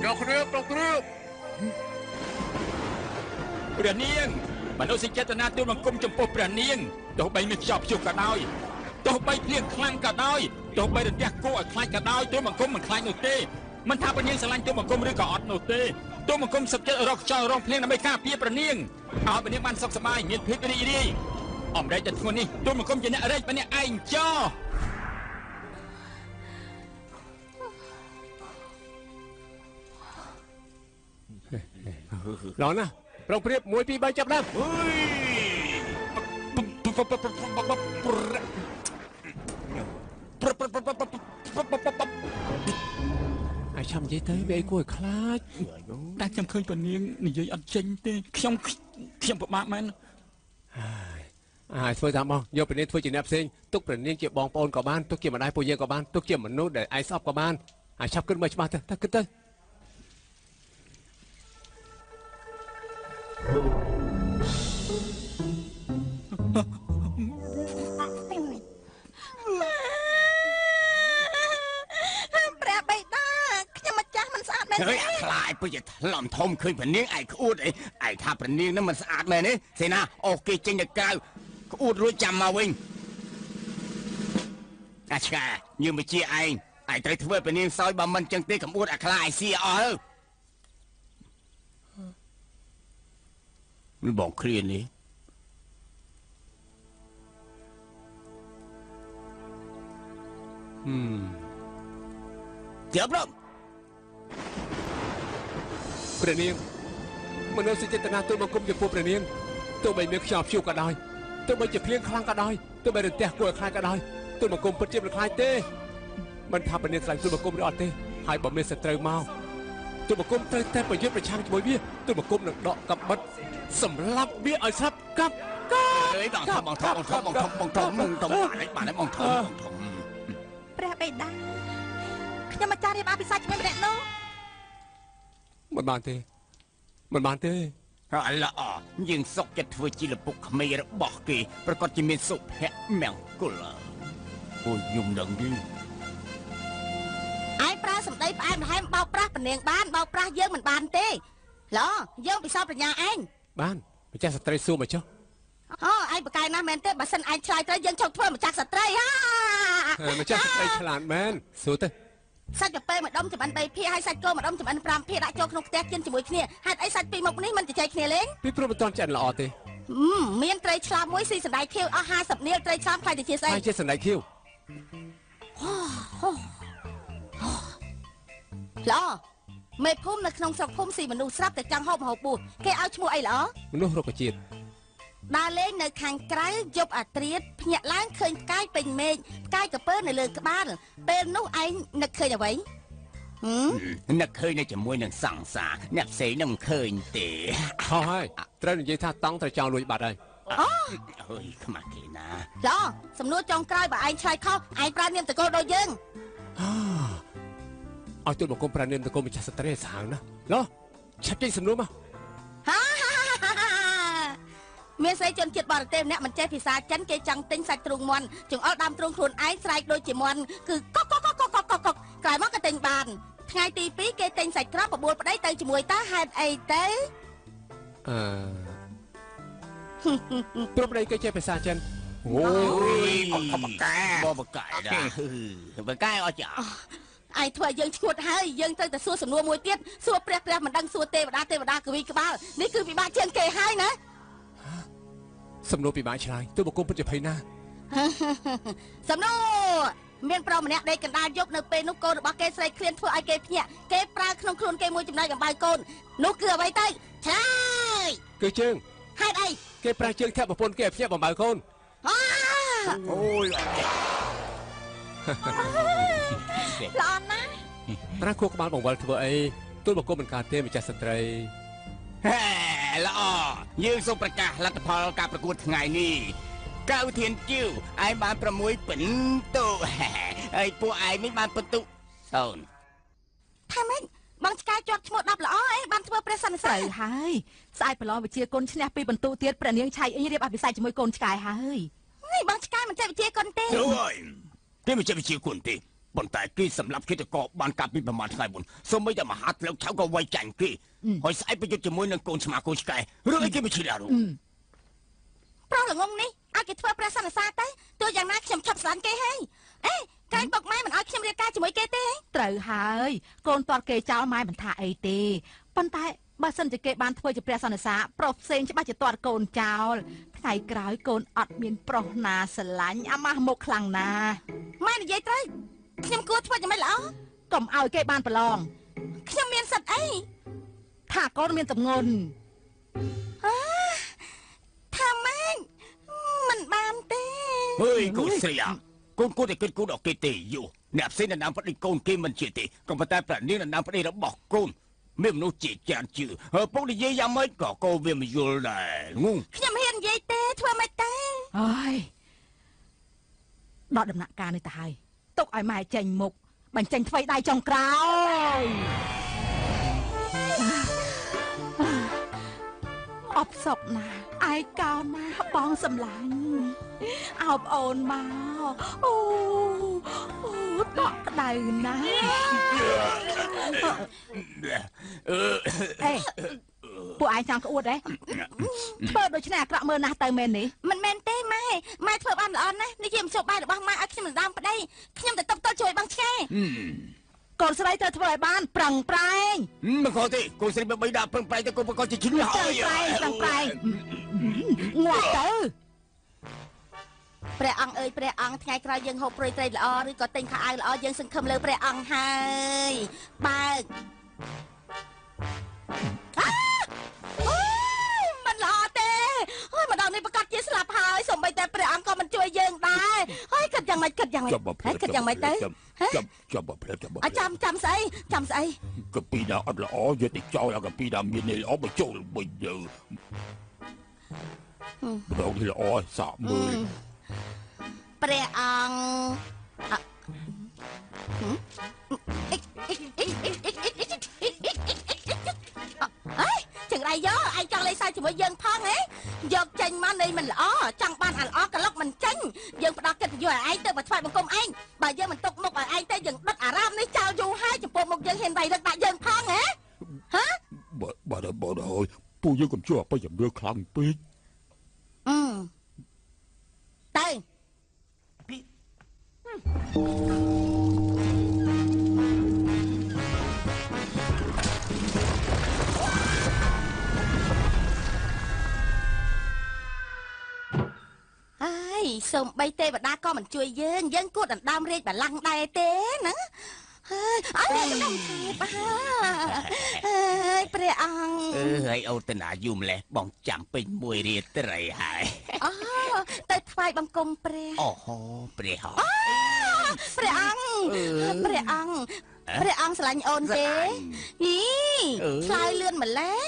យកគ្រឿងប្រគ្រឿងព្រះនាងមនុស្សចេតនាទូលបង្គំចំពោះព្រះនាងទោះបីមានខ្យល់ព្យុះក៏ដោយទោះបីភ្លៀងខ្លាំងក៏ដោយទោះបីរន្ទះគោឲ្យខ្លាចក៏ដោយទូលបង្គំមិនខ្លាចនោះទេមិនថាព្រះនាងស្រឡាញ់ទូលបង្គំឬក៏អត់នោះទេទូលបង្គំសុខចិត្តរកខ្យល់រងភ្លៀងដើម្បីការពារព្រះនាងឲ្យព្រះនាងបានសុខសប្បាយមានភាពរីករាយអំរែកតែធ្ងន់នេះទូលបង្គំជាអ្នករែកម្នាក់ឯងចោឡងណា ប្រុងព្រៀប1 2 3ចាប់ដើម អាយឆាំនិយាយទៅវាអីគួរឲ្យខ្លាច តែខ្ញុំឃើញពនាងនិយាយអត់ចេញទេខ្ញុំពិបាកមែន អាយធ្វើតាមបងយកព្រះនាងធ្វើជាអ្នកផ្សេងទុកព្រះនាងជាបងប្អូនក៏បានទុកជាម្ដាយពួកយើងក៏បានទុកជាមនុស្សដែលឯងស្អប់ក៏បានអាយឆាប់គិតមើលច្បាស់ទៅគិតទៅ ព្រះបិតាខ្ញុំម្ចាស់មិនស្អាតមែន เฮ้ยខ្លាចពុជថ្លំធំឃើញព្រះនាងឯក្អួតអីឯថាព្រះនាងនឹងមិនស្អាតមែនទេសេនាអូគេចេញទៅក្រៅក្អួតរួចចាំមកវិញអាឆ្កាយើងមកជាឯងត្រូវធ្វើព្រះនាងសោយបើមិនចឹងទេកំអួតអាខ្លាចស៊ីអស់ទៅបងគ្រានេះចាប់រំ ព្រះនាងមនុស្សចេតនាទូលបង្គំចំពោះព្រះនាងទោះបីមានខ្យល់ព្យុះក៏ដោយទោះបីជាភ្លៀងខ្លាំងក៏ដោយទោះបីរន្ទះគួរឲ្យខ្លាចក៏ដោយទូលបង្គំពិតជាមិនខ្លាចទេមិនថាព្រះនាងខ្លាចទូលបង្គំឬអត់ទេហើយបើមានសត្រូវមកទូលបង្គំត្រូវតែប្រយុទ្ធប្រឆាំងជាមួយវាទូលបង្គំនឹងដកកាំបិតសម្លាប់វាឲ្យស្លាប់កាប់ អើយបងធំបានហើយបងធំ ព្រះបិតាខ្ញុំម្ចាស់រៀបអភិសេកជាមួយម្នាក់នោះ មិនបានទេ ហើយល្អយើងសុកចិត្តធ្វើជាលពុកក្មេងរបស់គេប្រកាសជាមានសុភមង្គលអូយខ្ញុំដឹងទេ ឯងប្រើសម្ដីផ្អែមល្ហែមបោកប្រាស់ពនាងបានបោកប្រាស់យើងមិនបានទេឡយើងពិសោធន៍បញ្ញាឯង បានម្ចាស់ស្ត្រីសួរមកចុះ អូឯងបកកាយណាស់មែនទេបើសិនឯងឆ្លើយត្រូវយើងចុកធ្វើម្ចាស់ស្ត្រីហា ម្ចាស់ស្ត្រីឆ្លាតមែនសួរទៅ សាច់កាពែម្ដុំចំអិន3ភាគហើយសាច់គោម្ដុំចំអិន5ភាគដាក់ចូលក្នុងខ្ទះกินជាមួយគ្នាហេតុអីសាច់ពីរមុខនេះមិនជជែកគ្នាលេង ពីព្រោះមិនតន់ឆ្អិនល្អទេ មានត្រីឆ្លាមមួយស៊ីសណ្ដែកខៀវអស់50នាលត្រីឆ្លាមខ្លាយទៅជាស្អី ហើយជាសណ្ដែកខៀវ ល្អមេភូមិនៅក្នុងស្រុកភូមិស៊ីមនុស្សស្រាប់តែចង់ហូបម្ហូបបួសគេឲ្យឈ្មោះអីល្អ មនុស្សរុក្ខជាតិ ដើរលេងនៅខាងក្រៅយប់អាត្រៀតភ្ញាក់ឡើងឃើញផ្កាយពេញមេឃផ្កាយក្រពើនៅលើក្បាលពេលនោះឯងនឹកឃើញអ្វី នឹកឃើញនៅជាមួយនឹងសង្សារអ្នកផ្សេងនឹងមិនឃើញទេ ហើយត្រូវនិយាយថាតង់ត្រូវចោលលួចបាត់ហើយ អើយខ្មាស់គេណា ល្អសំណួរចុងក្រោយបើឯងឆ្លើយខុសឯងប្រើនាមតកូលដូចយើង ឲ្យទូលបង្គំប្រានាមតកូលម្ចាស់ស្ត្រីស្អាងណាឡោះឆាប់ចេញសំណួរមក មានស្រីជនជាតិបរទេសម្នាក់មិនចេះភាសាចិនគេចង់ទិញសាច់ទ្រូងមាន់ចង្អុលដើមទ្រូងខ្លួនឯងស្រែកដូចជាមាន់គឺកុកក្រោយមកក៏ទិញបានថ្ងៃទី2គេទិញសាច់ក្រកបបួលប្តីទៅជាមួយតាហេតុអីទៅ ព្រោះប្តីគេចេះភាសាចិន អូយបកកាបកកាដែរបកកាអត់ចា ឯងធ្វើឲ្យយើងឈួតហើយយើងត្រូវតែសួរសំណួរមួយទៀតសួរព្រះមិនដឹងសួរទេវតាកវីក្បាលនេះគឺពិបាកជាងគេហើយណា សំណួរពិបាកឆ្លើយទូលបង្គំពិតជាភ័យណាស់ សំណួរមានប្រុសម្នាក់ដេកកណ្ដាលយប់នៅពេលនោះកូនរបស់គេស្រែកឃ្លានធ្វើឲ្យគេភ្ញាក់គេប្រើក្នុងខ្លួនគេមួយចំណែកអំបៅកូននោះគឺអ្វីទៅឆ្លើយ គឺជើង ហេតុអី គេប្រើជើងធាក់ប្រពន្ធគេឲ្យភ្ញាក់បំបៅកូន អូយ ល្អណាស់ ប្រាខួរក្បាលបង្វិលធ្វើអីទូលបង្គំមិនកើតទេម្ចាស់ស្ត្រី ហេល្អយើងសូមប្រកាសលទ្ធផលការប្រកួតថ្ងៃនេះកៅធានជីវឯងបាន6ពិន្ទុហើយពួកឯងនេះបានពិន្ទុ0 ថាម៉េចបងឆ្កែជាប់ឈ្មោះ10ល្អអីបានធ្វើព្រះសន្និសីទ ត្រូវហើយស្អែកប្រឡងវិជាគុណឈ្នះពីបន្ទូទៀតព្រះនាងឆៃអីរៀបអភិសេកជាមួយកូនឆ្កែហើយ នេះបងឆ្កែមិនចេះវិជាគុណទេ ជួយគេមិនចេះវិជាគុណទេប៉ុន្តែគេសម្រាប់គេទៅក៏បានកាប់ពីប្រមាណថ្ងៃមុនសូម្បីតែមហាលោកឆៅក៏វាយចាញ់គេហើយស្អែកប្រយុទ្ធជាមួយនឹងកូនឆ្មាកូនឆ្កែរឿងអីគេមិនឈឺដែរ ប្រុសល្ងងនេះឲ្យគេធ្វើព្រះសន្និសីទទៅទោះយ៉ាងណាខ្ញុំឈប់ស្លាញ់គេហើយអេកែបុកម៉ែមិនឲ្យខ្ញុំរៀបការជាមួយគេទេ ត្រូវហើយកូនតាត់គេចោលម៉ែមិនថាអីទេប៉ុន្តែបើសិនជាគេបានធ្វើជាព្រះសន្និសាប្រុសផ្សេងច្បាស់ជាតាត់កូនចោលថ្ងៃក្រោយកូនអត់មានប្រុសណាស្រឡាញ់អាម៉ាស់មុខខ្លាំងណាស់ ម៉ែនិយាយត្រូវខ្ញុំគួរធ្វើយ៉ាងម៉េចល្អ កុំឲ្យគេបានប្រឡង ខ្ញុំមានសិទ្ធអី ថាកូនមានទម្ងន់ ហ ថាម៉េចមិនបានទេ เฮ้ยកូនស្រីអាកូនគួរតែគិតគូរដល់គេទេយូអ្នកផ្សេងនៅតាមប្តីកូនគេមិនជាទេក៏ប៉ុន្តែប្រានាងនៅតាមប្តីរបស់កូនមានមនុស្សជាច្រើនជឿពុកនិយាយយ៉ាងម៉េចក៏កូនវាមិនយល់ដែរងង ខ្ញុំហ៊ាននិយាយទេធ្វើម៉េចទេ អើយដល់ដំណាក់កាលនេះទៅហើយទុកឲ្យម៉ែចេញមុខបញ្ចេញថ្វីដៃចុងក្រោយអបសពណាឯកោណាបងសម្លាញ់អោបអូនមកអូដកក្តៅណាស់អេពួកឯងចង់ក្អួតទេធ្វើដូច្នេះអាក្រក់មើលណាស់ទៅមែននេះ មិនមែនទេម៉ែធ្វើបានល្អណាស់នេះជាមជ្ឈបាយរបស់ម៉ែឲ្យខ្ញុំដណ្ដើមប្តីខ្ញុំទៅតបតជួយបងឆ្កែ កូនស្រីត្រូវធ្វើឲ្យបានប្រឹងប្រែង មិនខុសទេកូនស្រីបីដាក់ប្រឹងប្រែងទៅកូនប្រកបជាឈ្នះហើយ ប្រឹងប្រែងងាប់ទៅ ព្រះអង្គអើយព្រះអង្គថ្ងៃក្រោយយើងហូបព្រួយត្រីល្អឬក៏ទិញខោអាវល្អយើងសង្ឃឹមលើព្រះអង្គហើយបើកមិនល្អទេហើយម្ដងនេះប្រកាសជាស្លាប់ហើយសូម្បីតែព្រះអង្គក៏មិនជួយយើងដែរហើយគិតយ៉ាងម៉េចគិតយ៉ាងម៉េចហើយគិតយ៉ាងម៉េចទៅ ចាំបើផ្លែចាំបើ ចាំស្អីកាពីណាអត់ល្អយកទៅចោលកាពីណាមានល្អមកចូលវិញយើម្ដងនេះល្អសាកមើល ព្រះអង្គចង្រៃយកឯងចង់លេងសើចជាមួយយើងផងហ៎យកចេញមកនៃមិនល្អចង់បានអាល្អក្លុកមិនចេញយើងផ្ដោតកិត្តិយសឲ្យឯងទៅមកថ្វាយបង្គំឯងបើយើងមិនទុកមុខឲ្យឯងទៅយើងដុតអារម្មណ៍នេះចោលយូរហើយចំពោះមុខយើងហ៊ានវាយរឹកដាក់យើងផងហ៎ហ៎ បាទហើយពួកយើងកុំជួយអបិយជំនឿខ្លាំងពេក ទៅ ហើយសូមបីទេវតាក៏មិនជួយយើងគួរដណ្ដើមរាជបល្ល័ង្កដែរទេណាហើយអត់មានដំណើរហើយព្រះអង្គ ហើយអូតនាយូម្លេះបងចាំពេញមួយរាត្រីហើយ អូទៅថ្វាយបង្គំព្រះ អូហូព្រះហ៎ ព្រះអង្គស្រឡាញ់អូនទេហីឆ្លើយលឿនម្លេះ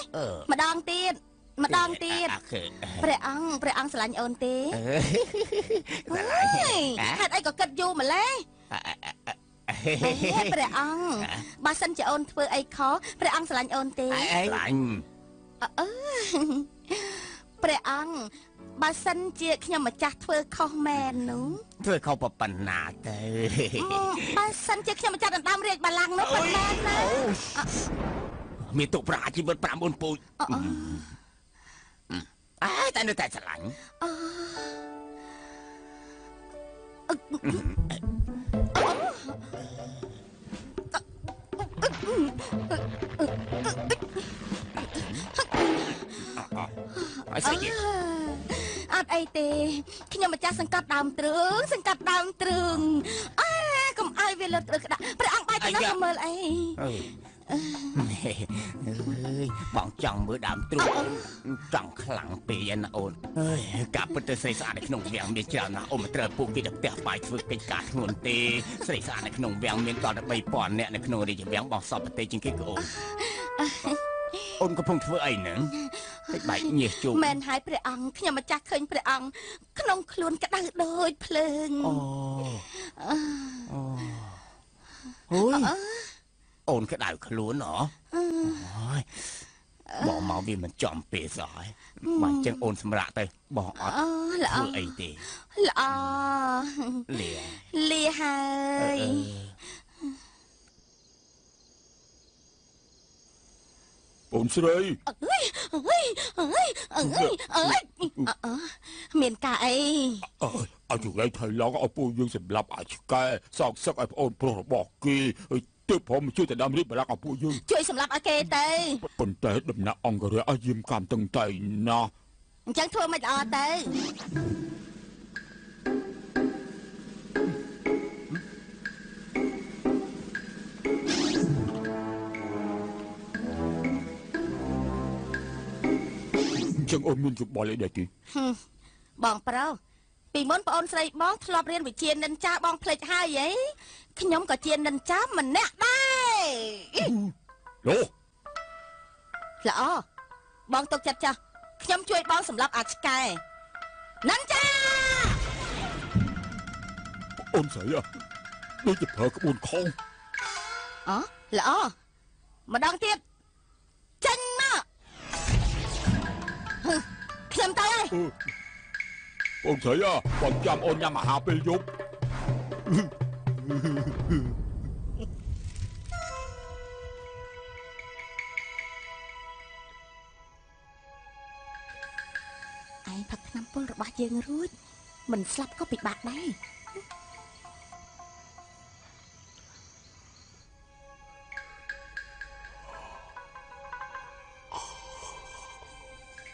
ម្ដងទៀតព្រះអង្គស្រឡាញ់អូនទេហេតុអីក៏គិតយូរម្លេះព្រះអង្គបើសិនជាអូនធ្វើអីខុសព្រះអង្គស្រឡាញ់អូនទេ ស្រឡាញ់ ព្រះអង្គបើសិនជាខ្ញុំម្ចាស់ធ្វើខុសមែននោះ ធ្វើខុសប៉ុណ្ណាទៅ បើសិនជាខ្ញុំម្ចាស់ដណ្ដើមរាជបល្ល័ង្កនោះប៉ុណ្ណាណា មានទុកប្រាជីវិត 9 ពូជតែនៅតែស្រឡាញ់ អត់អីទេខ្ញុំម្ចាស់សង្កត់ដើមទ្រូងកុំឲ្យវាលុតឬក្តាក់ព្រះអង្គបាយទៅនោះមើលអី បងចង់មើលដើមទ្រូងចង់ខ្លាំងពេកណាអូនអើយការពិតទៅស្រីស្អាតនៅក្នុងវាំងមានច្រើនណាស់អូនមិនត្រូវពួកគេទៅផ្ទះបាយធ្វើកិច្ចការធ្ងន់ទេស្រីស្អាតនៅក្នុងវាំងមានដល់ទៅ 3000 នាក់នៅក្នុងរាជវាំងបងសពប្រទេសជាងគេក៏អូនកំពុងធ្វើអីហ្នឹងតែបែកញើសជុំ មែនហើយព្រះអង្គខ្ញុំម្ចាស់ឃើញព្រះអង្គក្នុងខ្លួនក្តៅដូចភ្លើង អូនក្តៅខ្លួនហ៎បងមកវាមិនចំពេលសោះហើយបើអញ្ចឹងអូនសម្រាកទៅបងអត់ធ្វើអីទេល្អលាហើយ អូនស្រី មានការអី អត់ជួយថៃឡងឲ្យពួកយើងសម្លាប់អាចឆ្កែសោកសឹកឲ្យប្អូនប្រុសរបស់គេទើបผมជួយតែដើមរៀបបរាក់ឲ្យពួកយើង ជួយសម្លាប់ឲ្យគេទៅ ប៉ុន្តែដំណាក់អង្គរៈឲ្យយាមកម្មតឹងតែណាស់ អញ្ចឹងធ្វើមិនល្អទៅ អ ចឹងអូនមានយោបល់អីដែរទេ បងប្រុសពីមុនប្អូនស្រីបងធ្លាប់រៀនវិជ្ជានិន្ចាបងភ្លេចហើយអីខ្ញុំក៏ជានិន្ចាម្នាក់ដែរ ឡូ ល្អបងទុកចិត្តចាស់ខ្ញុំជួយបងសម្រាប់អាឆ្កែនិន្ចា អូនស្រីដូចជាប្រើក្បួនខុស អូល្អម្ដងទៀតចេញមកខ្ញុំទៅហើយ អូនស្រីបងចាំអូនញ៉ាំអាហារពេលយប់ ឯងផឹកថ្នាំពុលរបស់យើងរួចមិនស្លាប់ក៏ពិបាកដែរ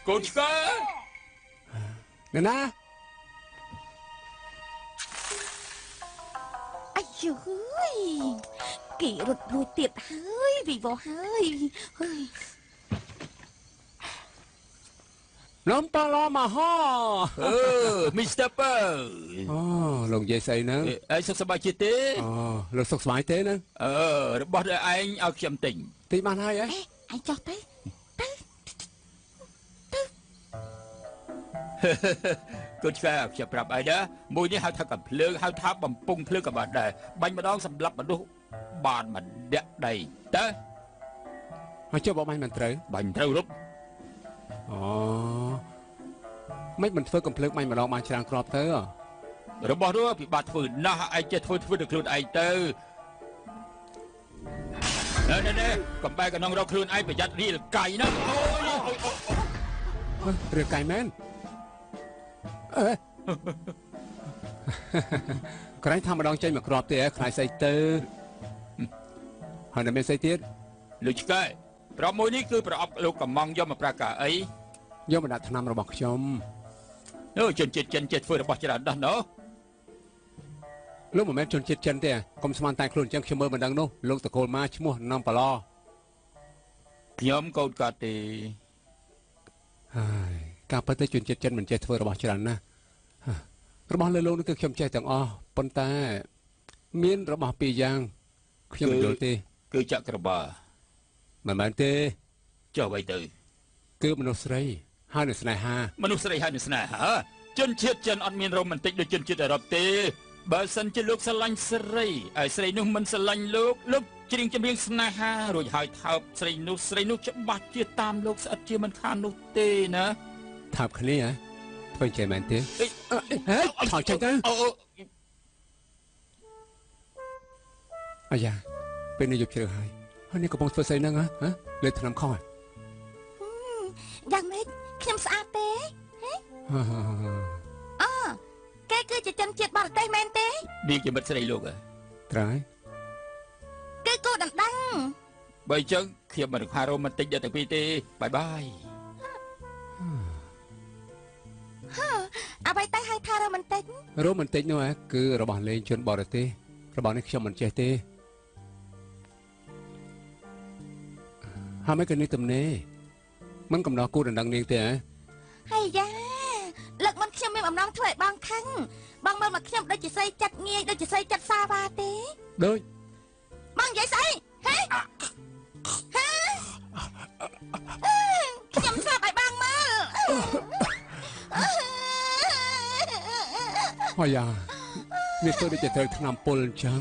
កូនឆ្កែ ណែណា អាយយគេរត់រួចទៀតហើយវិវោហើយហើយ នំប៉ាឡម៉ាហ មីស្ទ័រពើ អូលោកនិយាយស្អីហ្នឹង ឯងសុខសប្បាយជាទេ អូលោកសុខសប្បាយទេហ្នឹង របស់ដែលឯងឲ្យខ្ញុំទិញ ទីបានហើយហ៎ អញចោះទៅ កូនឆ្កែខ្ញុំប្រាប់ឯងណាមួយនេះហៅថាកំភ្លើងហៅថាបំពង់ភ្លើងក៏បានដែរបាញ់ម្ដងសម្លាប់មនុស្សបានមិនដាក់ដីតើ ហើយចុះបបាញ់មិនត្រូវ បាញ់ត្រូវរត់ អូមិនធ្វើកំភ្លើងបាញ់ម្ដងបានច្រើនគ្រាប់ទៅ របស់នោះពិបាកធ្វើណាស់ឯងចេះធ្វើទៅខ្លួនឯងទៅណែកំបែកកណ្ដងរកខ្លួនឯងប្រយ័ត្នរីលកាយណាអូយ រឿកាយមែនអេ ក្រែងថាម្ដងចេញមកគ្រាប់ទេខ្លាយស្អីទៅហើយនៅមានស្អីទៀត លោកឆ្កែប្រអប់មួយនេះគឺប្រអប់លោកកំងយកមកប្រាការអី យកមកដាក់ថ្នាំរបស់ខ្ញុំ អូជនជាតិចិនចេះធ្វើរបស់ច្រើនដោះណោះ លោកមិនមែនជនជាតិចិនទេកុំស្មានតែខ្លួនអញ្ចឹងខ្ញុំមើលមិនដឹងនោះលោកតកូលមកឈ្មោះនំប៉ឡ ខ្ញុំកូនកាត់ទេ ហើយការពិតទៅជនជាតិចិនមិនចេះធ្វើរបស់ច្រើនណាស់របស់លើលោកនេះគឺខ្ញុំចេះទាំងអស់ប៉ុន្តែមានរបស់ពីរយ៉ាងខ្ញុំមិនយល់ទេ គឺចក្រវា មិនមែនទេ ចុះអ្វីទៅ គឺមនុស្សស្រីហើយនៅស្នេហា មនុស្សស្រីហើយនឹងស្នេហាជនជាតិចិនអត់មានរ៉ូមែនទិកដូចជនជាតិអឺរ៉ុបទេបើសិនជាលោកស្រឡាញ់ស្រីហើយស្រីនោះមិនស្រឡាញ់លោកច្រៀងចម្រៀងស្នេហារួចហើយថើបស្រីនោះច្បាស់ជាតាមលោកស្អិតជាមិនខាននោះទេណា ថើបគ្នាធ្វើចេះមែនទេហេថយចេញទៅអាយ៉ាពេលនេះយប់ជ្រៅហើយនេះកំពុងធ្វើស្អីហ្នឹងហ៎លេបថ្នាំខុស យ៉ាងម៉េចខ្ញុំស្អាតទេ គេគឺជាជនជាតិបរទេសមែនទេ នាងជាមិត្តស្រីលោក ត្រៃ គេគូដណ្ដឹង បើអញ្ចឹងខ្ញុំមិនរខារ៉ូមែនទិកដល់ទាំងពីរទេបាយបាយ អ្វីទៅហៅថារ៉ូមែនទិក រ៉ូមែនទិកនោះគឺរបស់លេងជនបរទេសរបស់នេះខ្ញុំមិនចេះទេហើយមិនក៏នេះទំនេរមិនកំណត់គូដណ្ដឹងនាងទេ ហើយយ៉ាលើកមិនខ្ញុំមានអំណងធ្វើឲ្យបងខឹងបងមើលមកខ្ញុំដូចជាស្រីចិត្តងាយដូចជាស្រីចិត្តសាវ៉ាទេ ដូច បងនិយាយស្អីហេខ្ញុំស្លាប់ឲ្យបងមើល ហើយយ៉ានេះទៅដូចជាត្រូវថ្នាំពុលអញ្ចឹង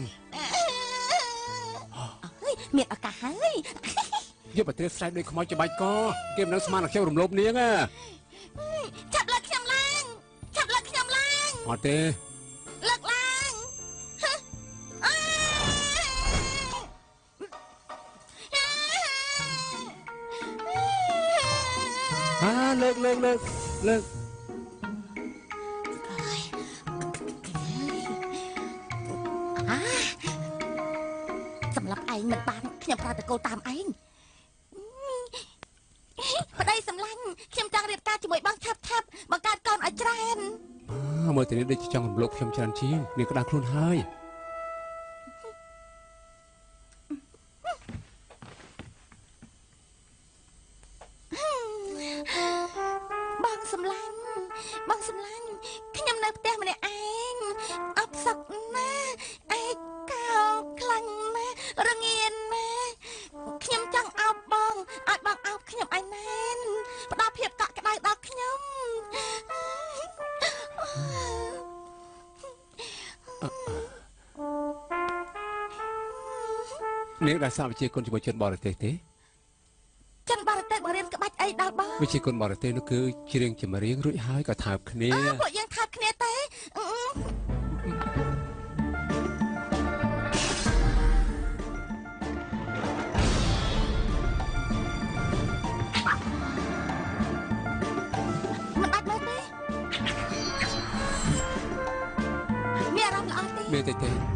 មានឱកាសហើយ យកប្រទេសស្រែកដូចខ្មោចច្បាច់កគេមិនដឹងស្មានតែខ្ញុំរំលោភនាង ចាប់លើកខ្ញុំឡើងចាប់លើកខ្ញុំឡើង អត់ទេ លើកឡើងលើកសម្រាប់ឯងមិនបានខ្ញុំប្រើតកូលតាមឯងប្តីសម្លាញ់ខ្ញុំចង់រៀបការជាមួយបងឆាប់បង្កើតកូនឲ្យច្រើន មើលទៅនេះដូចចង់រំលោភខ្ញុំច្រើនជាងនាងក្តៅខ្លួនហើយ បងសម្លាញ់ខ្ញុំនៅផ្ទះម្នាក់ឯងអបសឹកណាឯកោខ្លាំងណារងាណាខ្ញុំចង់អោបបងឲ្យបងអោបខ្ញុំឯណែនផ្ដល់ភាពកក់ក្ដៅដល់ខ្ញុំ នាងដែលសាវិជាគុណជាមួយជនបរទេសទេ ចិនបរទេសបង្រៀនក្បាច់អីដល់បង វិជាគុណបរទេសនោះគឺច្រៀងចម្រៀងរួចហើយក៏ថើបគ្នា ពួកយើងថើបគ្នាទេមិនអាចមើលទេមានអារម្មណ៍ល្អទេ មានទេ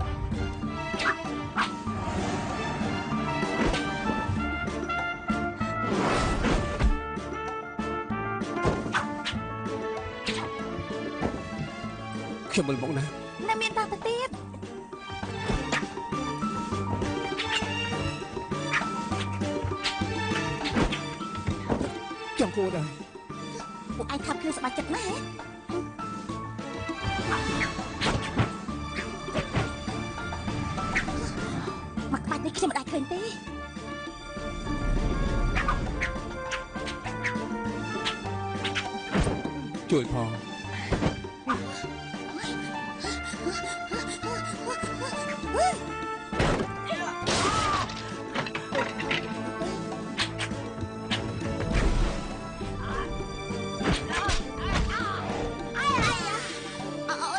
ខ្ញុំមើលមកណា នៅមានតទៅទៀត ចង់គួរដែរ ពួកឯងថាគឺសប្បាយចិត្តណាស់មកក្បាច់នេះខ្ញុំមិនដែលឃើញទេ ជួយផង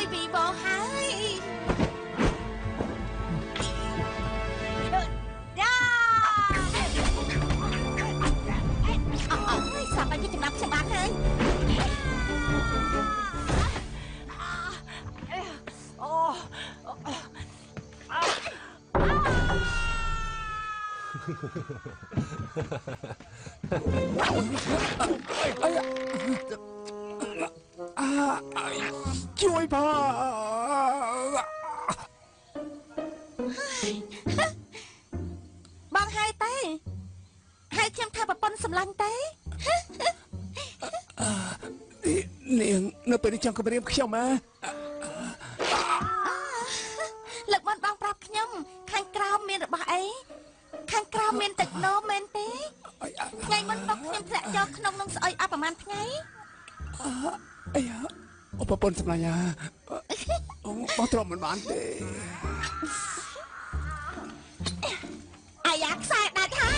ôi bị bò hái ôi sao anh cái chừng nắp xem bán thôiជួយផង បងហើយទេហើយខ្ញុំថាប្រពន្ធសម្លាញ់ទេ នាងនៅពេលនេះចង់គម្រាមខ្ញុំហ៎ លើកមុនបងប្រាប់ខ្ញុំខាងក្រោមមានរបស់អីខាងក្រោមមានទឹកនោមមែនទេថ្ងៃមុនបងខ្ញុំធ្លាក់ចូលក្នុងនឹងស្អុយអស់ប្រហែលថ្ងៃ អីអូប្រពន្ធសម្លាញ់អូបងទ្រាំមិនបានទេ អាយ៉ាខ្សែដាច់ហើយ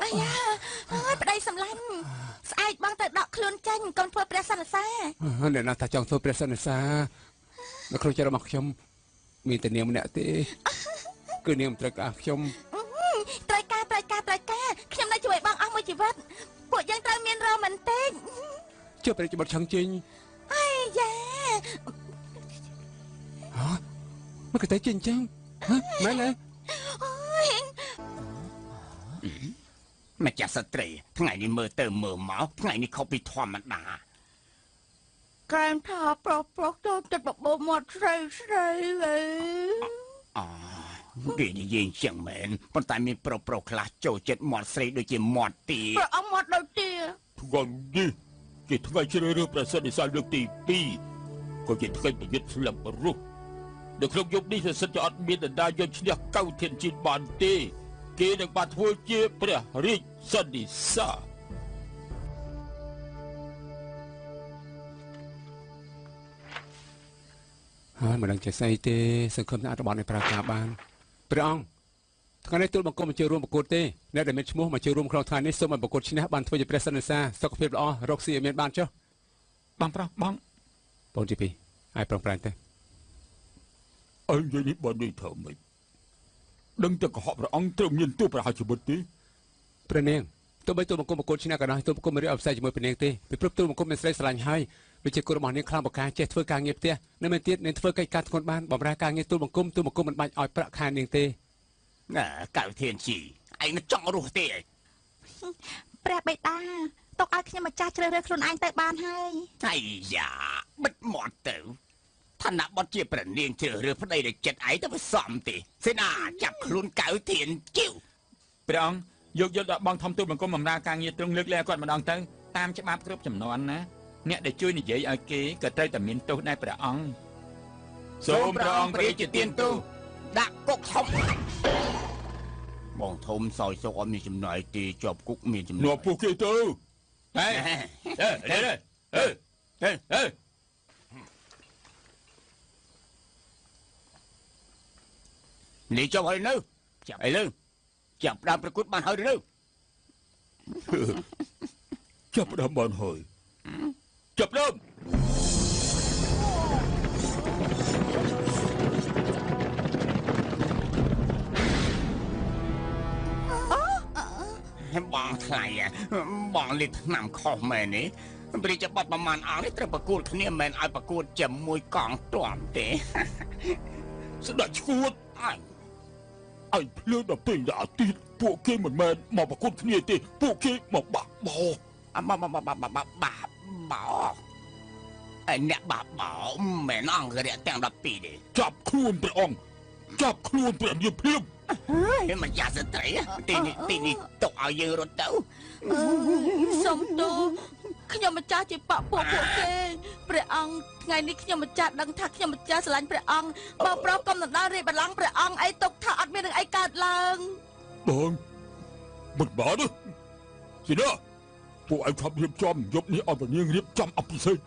អាយ៉ាអើយប្តីសម្លាញ់ស្អែកបងទៅដកខ្លួនចេញកុំធ្វើព្រះសន្និសា អ្នកណាថាចង់ធ្វើព្រះសន្និសានៅក្នុងចិត្តរបស់ខ្ញុំមានតែនាងម្នាក់ទេគឺនាងមិនត្រូវការខ្ញុំ ត្រូវការខ្ញុំនៅជួយបងអស់មួយជីវិតពួកយើងត្រូវមានរ៉ូមែនទិក ជួយប្រិយបុត្រឆឹងជិញ អាយ៉ា មកទៅជិញចឹងមែនទេ ម្ចាស់ស្ត្រីថ្ងៃនេះមើលទៅមើលមកថ្ងៃនេះខុសពីធម្មតា កែមថាប្រុសចូលចិត្តបបោមាត់ស្រីអី គេនិយាយចឹងមែនប៉ុន្តែមានប្រុសខ្លះចូលចិត្តមាត់ស្រីដូចជាមាត់ទា ប្រអមមាត់ដូចទា ថ្ងៃនេះជាថ្ងៃជ្រើសរើសប្រសិទ្ធិសាលលើកទី2ក៏ជាថ្ងៃប្រយុទ្ធស្លឹករុះនៅក្នុងយុគនេះសិទ្ធិจะអត់មានដណ្ដាយកឈ្នះកៅធានជាតិបានទេគេនឹងបានធ្វើជាព្រះរាជសន្និសា ហើយមិនដឹងជាស្អីទេសង្ឃឹមថារបស់នេះប្រើការបានព្រះអង្គថ្ងៃនេះទូលបង្គំមកចូលរួមប្រកួតទេអ្នកដែលមានឈ្មោះមកចូលរួមក្នុងថ្ងៃនេះសូមឲ្យប្រកួតឈ្នះបានធ្វើជាព្រះសន្និសាសុខភាពល្អរកស៊ីឲ្យមានបានចុះ បងប្រុសបង បងទី2ឲ្យប្រងប្រាំងទៅ អើយនិយាយនេះបានដូចធ្វើម៉េចដឹងតែកុហកព្រះអង្គត្រូវមានទោសប្រហារជីវិតទេ ព្រះនាងទោះបីទូលបង្គំប្រកួតឈ្នះក៏ដោយទូលបង្គំមិនរៀបអបផ្សាយជាមួយព្រះនាងទេពីព្រោះទូលបង្គំមានស្រីស្រឡាញ់ហើយវិជាគុណរបស់នាងខ្លាំងបកាចេះធ្វើការងារផ្ទះនៅមែនទៀតនាងធ្វើកិច្ចការធ្ងន់បានបំរើការងារទូលបង្គំមិនបាច់ឲ្យប្រាក់ខែនាងទេ កៅធានជីឯងមិនចង់រស់ទេ ព្រះបិតាទុកឲ្យខ្ញុំម្ចាស់ជ្រើសរើសខ្លួនឯងទៅបានហើយ អាយ៉ាបិទមាត់ទៅឋានៈបត់ជាព្រះនាងជ្រើសរើសប្តីដែលចិត្តឯងទៅមិនសមទេសេនាចាប់ខ្លួនកៅធានជីវ ព្រះអង្គយកដាក់បងធំទូលបង្គំបម្រើការងារទ្រង់លើកលែងគាត់ម្ដងទៅ តាមច្បាប់គ្រប់ចំនួនណាអ្នកដែលជួយនិយាយឲ្យគេក៏ត្រូវតែមានទោសដែរព្រះអង្គ សូមព្រះអង្គព្រះរាជទានទោសដាក់គុកធំបងធំសោយសុកអត់មានចំណាយទេជាប់គុកមានចំណាយ នាំពួកគេទៅ ហេហេ នេះចុះហើយនៅចាប់ឥឡូវចាប់ដើមប្រកួតបានហើយឬនៅ ចាប់ដើមបានហើយចាប់ដើម បងថ្លៃបងលេបឆ្នាំខុសមែនទេព្រះរាជបុត្រប្រមាណអង្គនេះត្រូវប្រកួតគ្នាមិនឲ្យប្រកួតជាមួយ កងទ័ពទេ ស្ដេចឈួតឲ្យភ្លើងដល់ពេលអាទិត្យពួកគេមិនមែនមកប្រកួតគ្នាទេពួកគេមកបាក់បោ បោអ្នកបាក់បោមិនអង្គរៈទាំង12ទេ ចាប់ខ្លួនព្រះអង្គចាប់ខ្លួនព្រះនាងភ្លាម ហើយមកយ៉ាស្ត្រីទីនេះទុកឲ្យយើងរត់ទៅ សុំទោសខ្ញុំម្ចាស់ជាបពពួកគេព្រះអង្គថ្ងៃនេះខ្ញុំម្ចាស់ដឹងថាខ្ញុំម្ចាស់ស្រឡាញ់ព្រះអង្គបើប្រុសកុំដណ្ដើមរាជបល្ល័ង្កព្រះអង្គអីទុកថាអត់មាននឹងអីកើតឡើង បងមិនបានទេស៊ីណាពួកឯងขับរៀបចំយប់នេះឲ្យព្រះនាងរៀបចំអភិសេក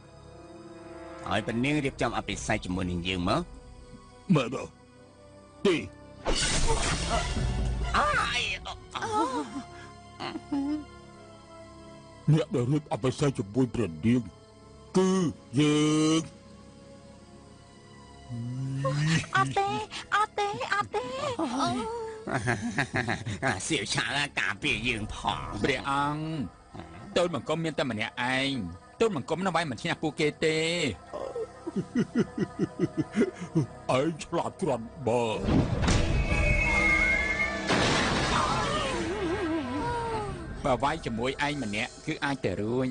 ឲ្យព្រះនាងរៀបចំអភិសេកជាមួយនឹងយើងមក មែនទេ អ្នកដែលរៀបអបិសេកជាមួយព្រះនាងគឺយើង អត់ទេ សៀវឆាលាការពារយើងផង ព្រះអង្គទូលបង្គំមានតែម្នាក់ឯងទូលបង្គំនៅវាយមិនឈ្នះពួកគេទេ ឯងឆ្លាតគ្រាន់បើ បើវាយជាមួយឯងម្នាក់គឺអាចទៅរួច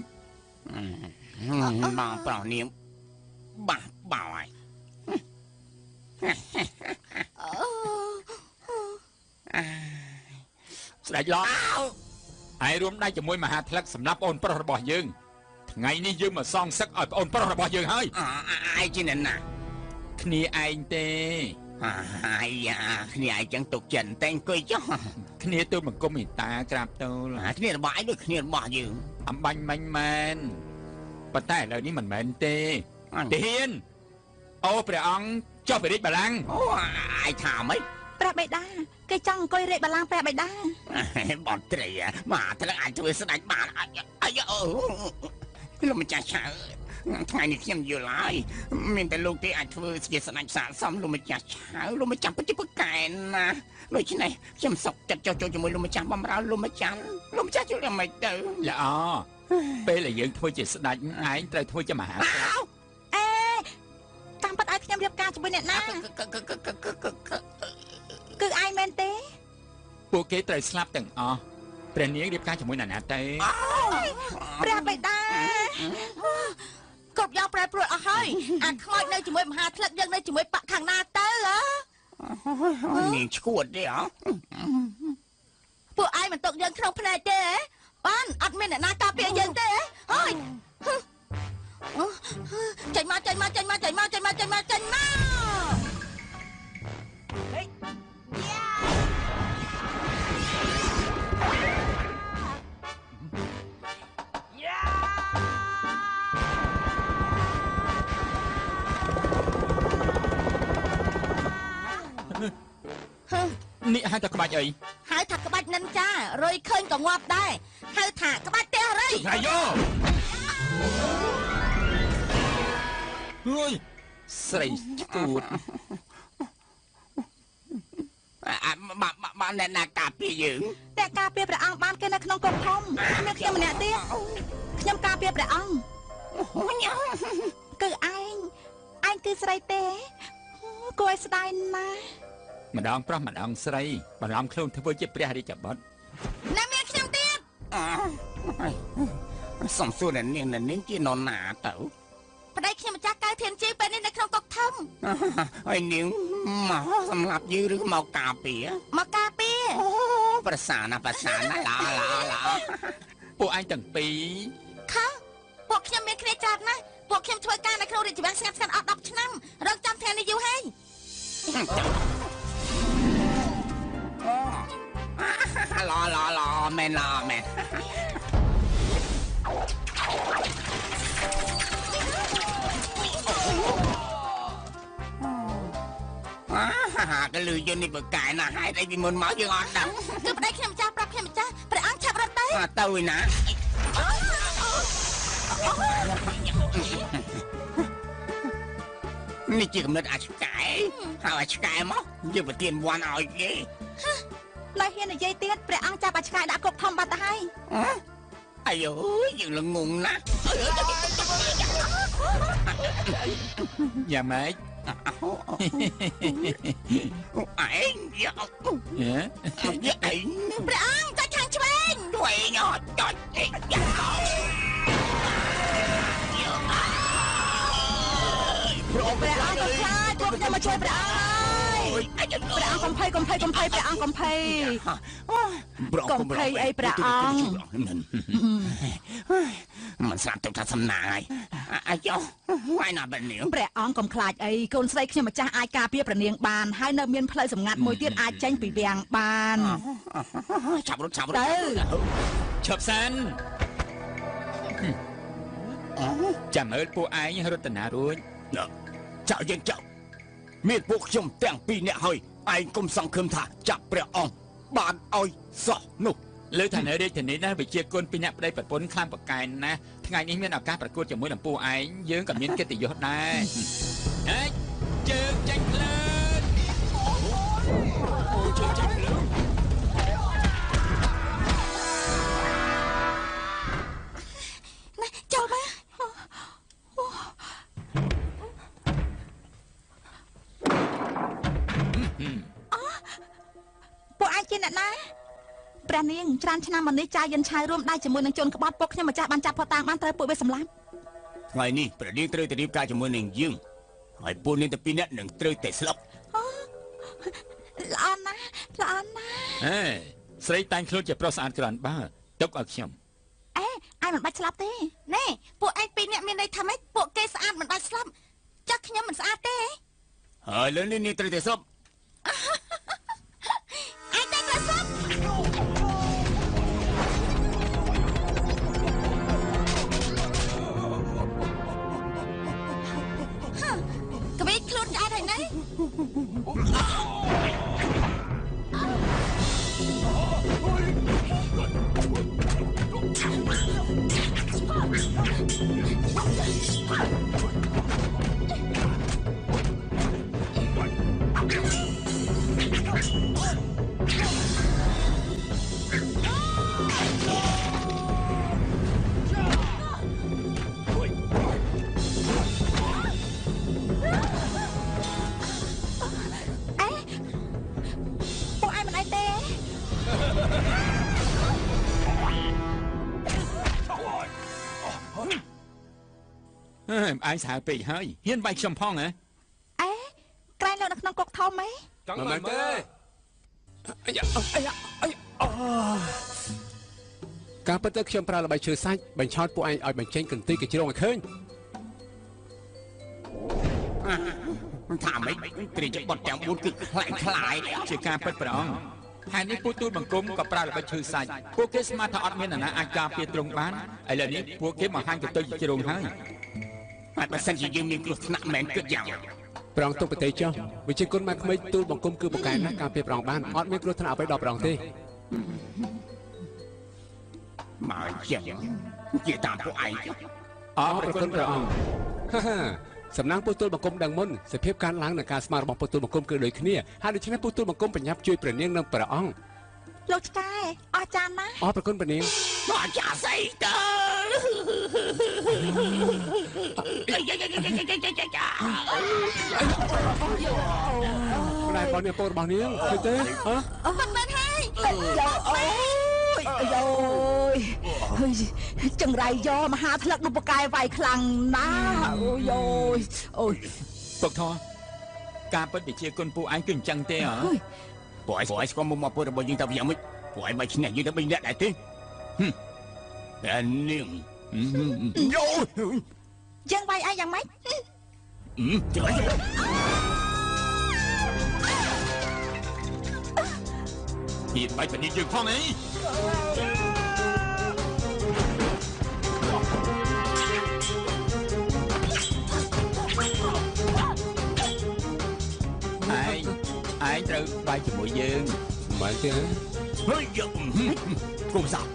បងប្រុសនាងបាក់បោហើយ ស្ដេចឡោឯងរួមដៃជាមួយមហាថ្លឹកសម្រាប់អូនប្រុសរបស់យើងថ្ងៃនេះយើងមកសងសឹកឲ្យអូនប្រុសរបស់យើងហើយ ឯងជាអ្នកណា គ្នាឯងទេ អាយ៉ាគ្នាឯងចឹងទុកចិនតែអង្គុយចុះ គ្នាទូលបង្គំមេត្តាក្រាបទូល គ្នារបស់ឯងដូចគ្នារបស់យើង អំបាញ់មិញមែនប៉ុន្តែឥឡូវនេះមិនមែនទេទាហានអូព្រះអង្គចុះពីរាជបល្ល័ង្ក អូឯងថាម៉េច ព្រះបិតាគេចង់អង្គុយរាជបល្ល័ង្កព្រះបិតា បនត្រីមកថ្លឹកអាចធ្វើស្ដេចបានអាយអូលោកម្ចាស់ឆៅថ្ងៃនេះខ្ញុំយល់ហើយមានតែលោកទេអាចធ្វើជាស្ដេចសាកសមលោកម្ចាស់ឆៅលោកម្ចាស់ពិតជាពូកែណាដូច្នេះខ្ញុំសុកចិត្តចុះចូលជាមួយលោកម្ចាស់បំរើលោកម្ចាស់ជឿយ៉ាងម៉េចទៅ ល្អពេលដែលយើងធ្វើជាស្ដេចឯងត្រូវធ្វើជាមហាក្សត្រ អេតាមពិតឲ្យខ្ញុំរៀបការជាមួយអ្នកណាគឺឯងមែនទេ ពួកគេត្រូវស្លាប់ទាំងអស់ព្រះនាងរៀបការជាមួយអ្នកណាទេ ព្រះបិតា គ្រប់យ៉ាងប្រែប្រួលអស់ហើយអាខ្មោចនៅជាមួយមហាថ្លឹកយើងនៅជាមួយបាក់ខាងណាទៅហ៎ នាងឈួតទេហ៎ ពួកឯងមិនទុកយើងក្នុងភ្នែកទេហ៎បានអត់មានអ្នកណាការពារយើងទេហ៎ហើយចេញមកចេញមកចេញមកចេញមកចេញមកចេញមកចេញមកនេះហៅថាក្បាច់អី ហៅថាក្បាច់និនចារុយឃើញក៏ងាប់ដែរហៅថាក្បាច់ទេរី ថ្ងៃយោអើយស្រីឈួត បានអ្នកណាការពារយើង តែការពារព្រះអង្គបានគេនៅក្នុងគុកធំមានខ្ញុំម្នាក់ទៀតខ្ញុំការពារព្រះអង្គគឺឯងគឺស្រីទេគួរឲ្យស្ដាយណាស់ ម្ដងប្រុសម្ដងស្រីបន្លំខ្លួនធ្វើជាព្រះរាជបុត្រ ណាមានខ្ញុំទៀត សំសួរអ្នកនាងជានរណាទៅ ប្តីខ្ញុំម្ចាស់កៅធានជីពេលនេះនៅក្នុងគុកធំ ហើយនាងមកសម្រាប់យើងឬមកការពារ មកការពារ ប្រសាណាឡា ពួកឯងទាំងពីរ ឃ ពួកខ្ញុំមានគ្នាច្រើនណាស់ពួកខ្ញុំធ្វើការនៅក្នុងរាជវាំងស្ងាត់អស់10ឆ្នាំរងចាំថ្ងៃនេះយូរហើយឡមែនក៏លឺយន្តនេះបកែណាស់ហើយតែពីមុនមកយើងអត់ដឹងគឺប្តីខ្ញុំចាស់ប្រាប់ខ្ញុំម្ចាស់ព្រះអង្គឆាប់រត់ទៅទៅឯណានេះជាកំណត់អាចឆ្កែហើយអាចឆ្កែមកយើងប្រទានវ័នឲ្យគេនៅហ៊ាននិយាយទៀតព្រះអង្គចាប់អាចឆ្កែដាក់គុកធំបាត់ទៅហើយអាយយើងល្ងងណាស់យ៉ាងម៉េចឯងយកឯងព្រះអង្គចាច់ខាងឆ្វេងด้วยញ៉ាំចាច់ឯងព្រះអង្គក៏ខ្លាចពួកខ្ញុំមកជួយព្រះអង្គហើយព្រះអង្គកំភៃព្រះអង្គកំភៃព្រះអង្គកំភៃអីព្រះអង្គមិនស្រាប់ទៅថាសំណាងអាយហើយណាបែបនេះព្រះអង្គកំខ្លាចអីកូនស្រីខ្ញុំម្ចាស់អាចការពារព្រះនាងបានហើយនៅមានផ្លូវសម្ងាត់មួយទៀតអាចចេញពីវាំងបានចាប់រត់ទៅឈប់សិនចាំមើលពួកឯងរតនារួចចៅយើងចៅមានពួកខ្ញុំទាំងពីរនាក់ហើយឯងកុំសង្ឃឹមថាចាប់ព្រះអង្គបានឲ្យសោះនោះលើថានៅរាជធានីណាវិជាគុណពីអ្នកប្តីប្រពន្ធខ្លាំងប្រកែកណាស់ថ្ងៃនេះមានឱកាសប្រកួតជាមួយនឹងពួកឯងយើងក៏មានកិត្តិយសដែរហេជើងចាញ់ភ្លើងជើងចាញ់ភ្លើងណាចូលមកពួកឯងជាអ្នកណាព្រះនាងច្រើនឆ្នាំមកនេះចាយយិនឆាយរួមដៃជាមួយនឹងជនក្បត់ពុកខ្ញុំម្ចាស់បានចាប់ផតាំងបានត្រូវពួកវាសម្លាប់ថ្ងៃនេះព្រះនាងត្រូវតែរៀបការជាមួយនឹងយើងហើយពួកនាងទាំងពីរនាក់នឹងត្រូវតែស្លាប់ល្អណាស់ហេស្រីតែងខ្លួនជាប្រុសស្អាតក្រាន់បើទុកឲ្យខ្ញុំឯងមិនបាច់ស្លាប់ទេណែពួកឯងពីរនាក់មានន័យថាម៉េចពួកគេស្អាតមិនបាច់ស្លាប់ចាស់ខ្ញុំមិនស្អាតទេហើយលើនេះត្រូវតែស្លាប់ឯងតែត្រូវស្លាប់ក្មេងខ្លួនឆ្អែតហើយណែឯងស្ហៅពេកហើយហ៊ានបាយខ្ញុំផងហ៎ក្រែងនៅក្នុងគុកធំហ៎ចង់មិនទេការពិតទៅខ្ញុំប្រើល្បិចឈើសាច់បញ្ឆោតពួកឯងឲ្យបញ្ចេញកន្ទុយកញ្ជ្រោងឲ្យឃើញថាម៉េចត្រីចបត់ទាំង4គឺខ្លាយជាការពិតព្រះអង្គហើយនេះពួកទូលបង្គំក៏ប្រើល្បិចឈើសាច់ពួកគេស្មានថាអត់មាននរណាអាចការពារទ្រង់បានឥឡូវនេះពួកគេបង្ហាញកន្ទុយជ្រុងហើយហើយបើសិនជាយើងមានគ្រោះថ្នាក់មែនគិតយ៉ាងព្រះអង្គទុកប្រទេសចុះវិជាគុណមកក្មេងទូលបង្គំគឺបកកែណាស់ការពារព្រះអង្គបានអត់មានគ្រោះថ្នាក់អ្វីដល់ព្រះអង្គទេមកជាជាតាមពួកឯងអរគុណព្រះអង្គសំណាងពុទ្ធទូលបង្គំដឹងមុនសភាពការឡើងនៃការស្មារតីរបស់ពុទ្ធទូលបង្គំគឺដូចគ្នាហើយដូច្នេះពុទ្ធទូលបង្គំបញ្ញាប់ជួយព្រះនាងនិងព្រះអង្គលោកឆ្កែអស្ចារ្យណាស់អរគុណព្រះនាងអស្ចារ្យស្អីទៅម្ដាយបងនេះពូរបស់នាងឃើញទេមិនហើយយោចង្រៃយោមហាថ្លឹកនោះបកែវាយខ្លាំងណាស់អូយពុកធေါ်ការពិតវិជាគុណពួកឯងគឺអញ្ចឹងទេហ៎ពួកឯងស្គាល់មុខមកពុទ្ធរបស់យើងទៅយ៉ាងម៉េចពួកឯងមិនឈ្នះយើងទៅ3នាក់ដែរទេតែនាង យោ យើងវាយអីយ៉ាងម៉េច ចាំឲ្យ ពីបាច់បនីយើងផងអីឯងត្រូវបាយជាមួយយើង មិនទេ ហើយយកគុំសាឯង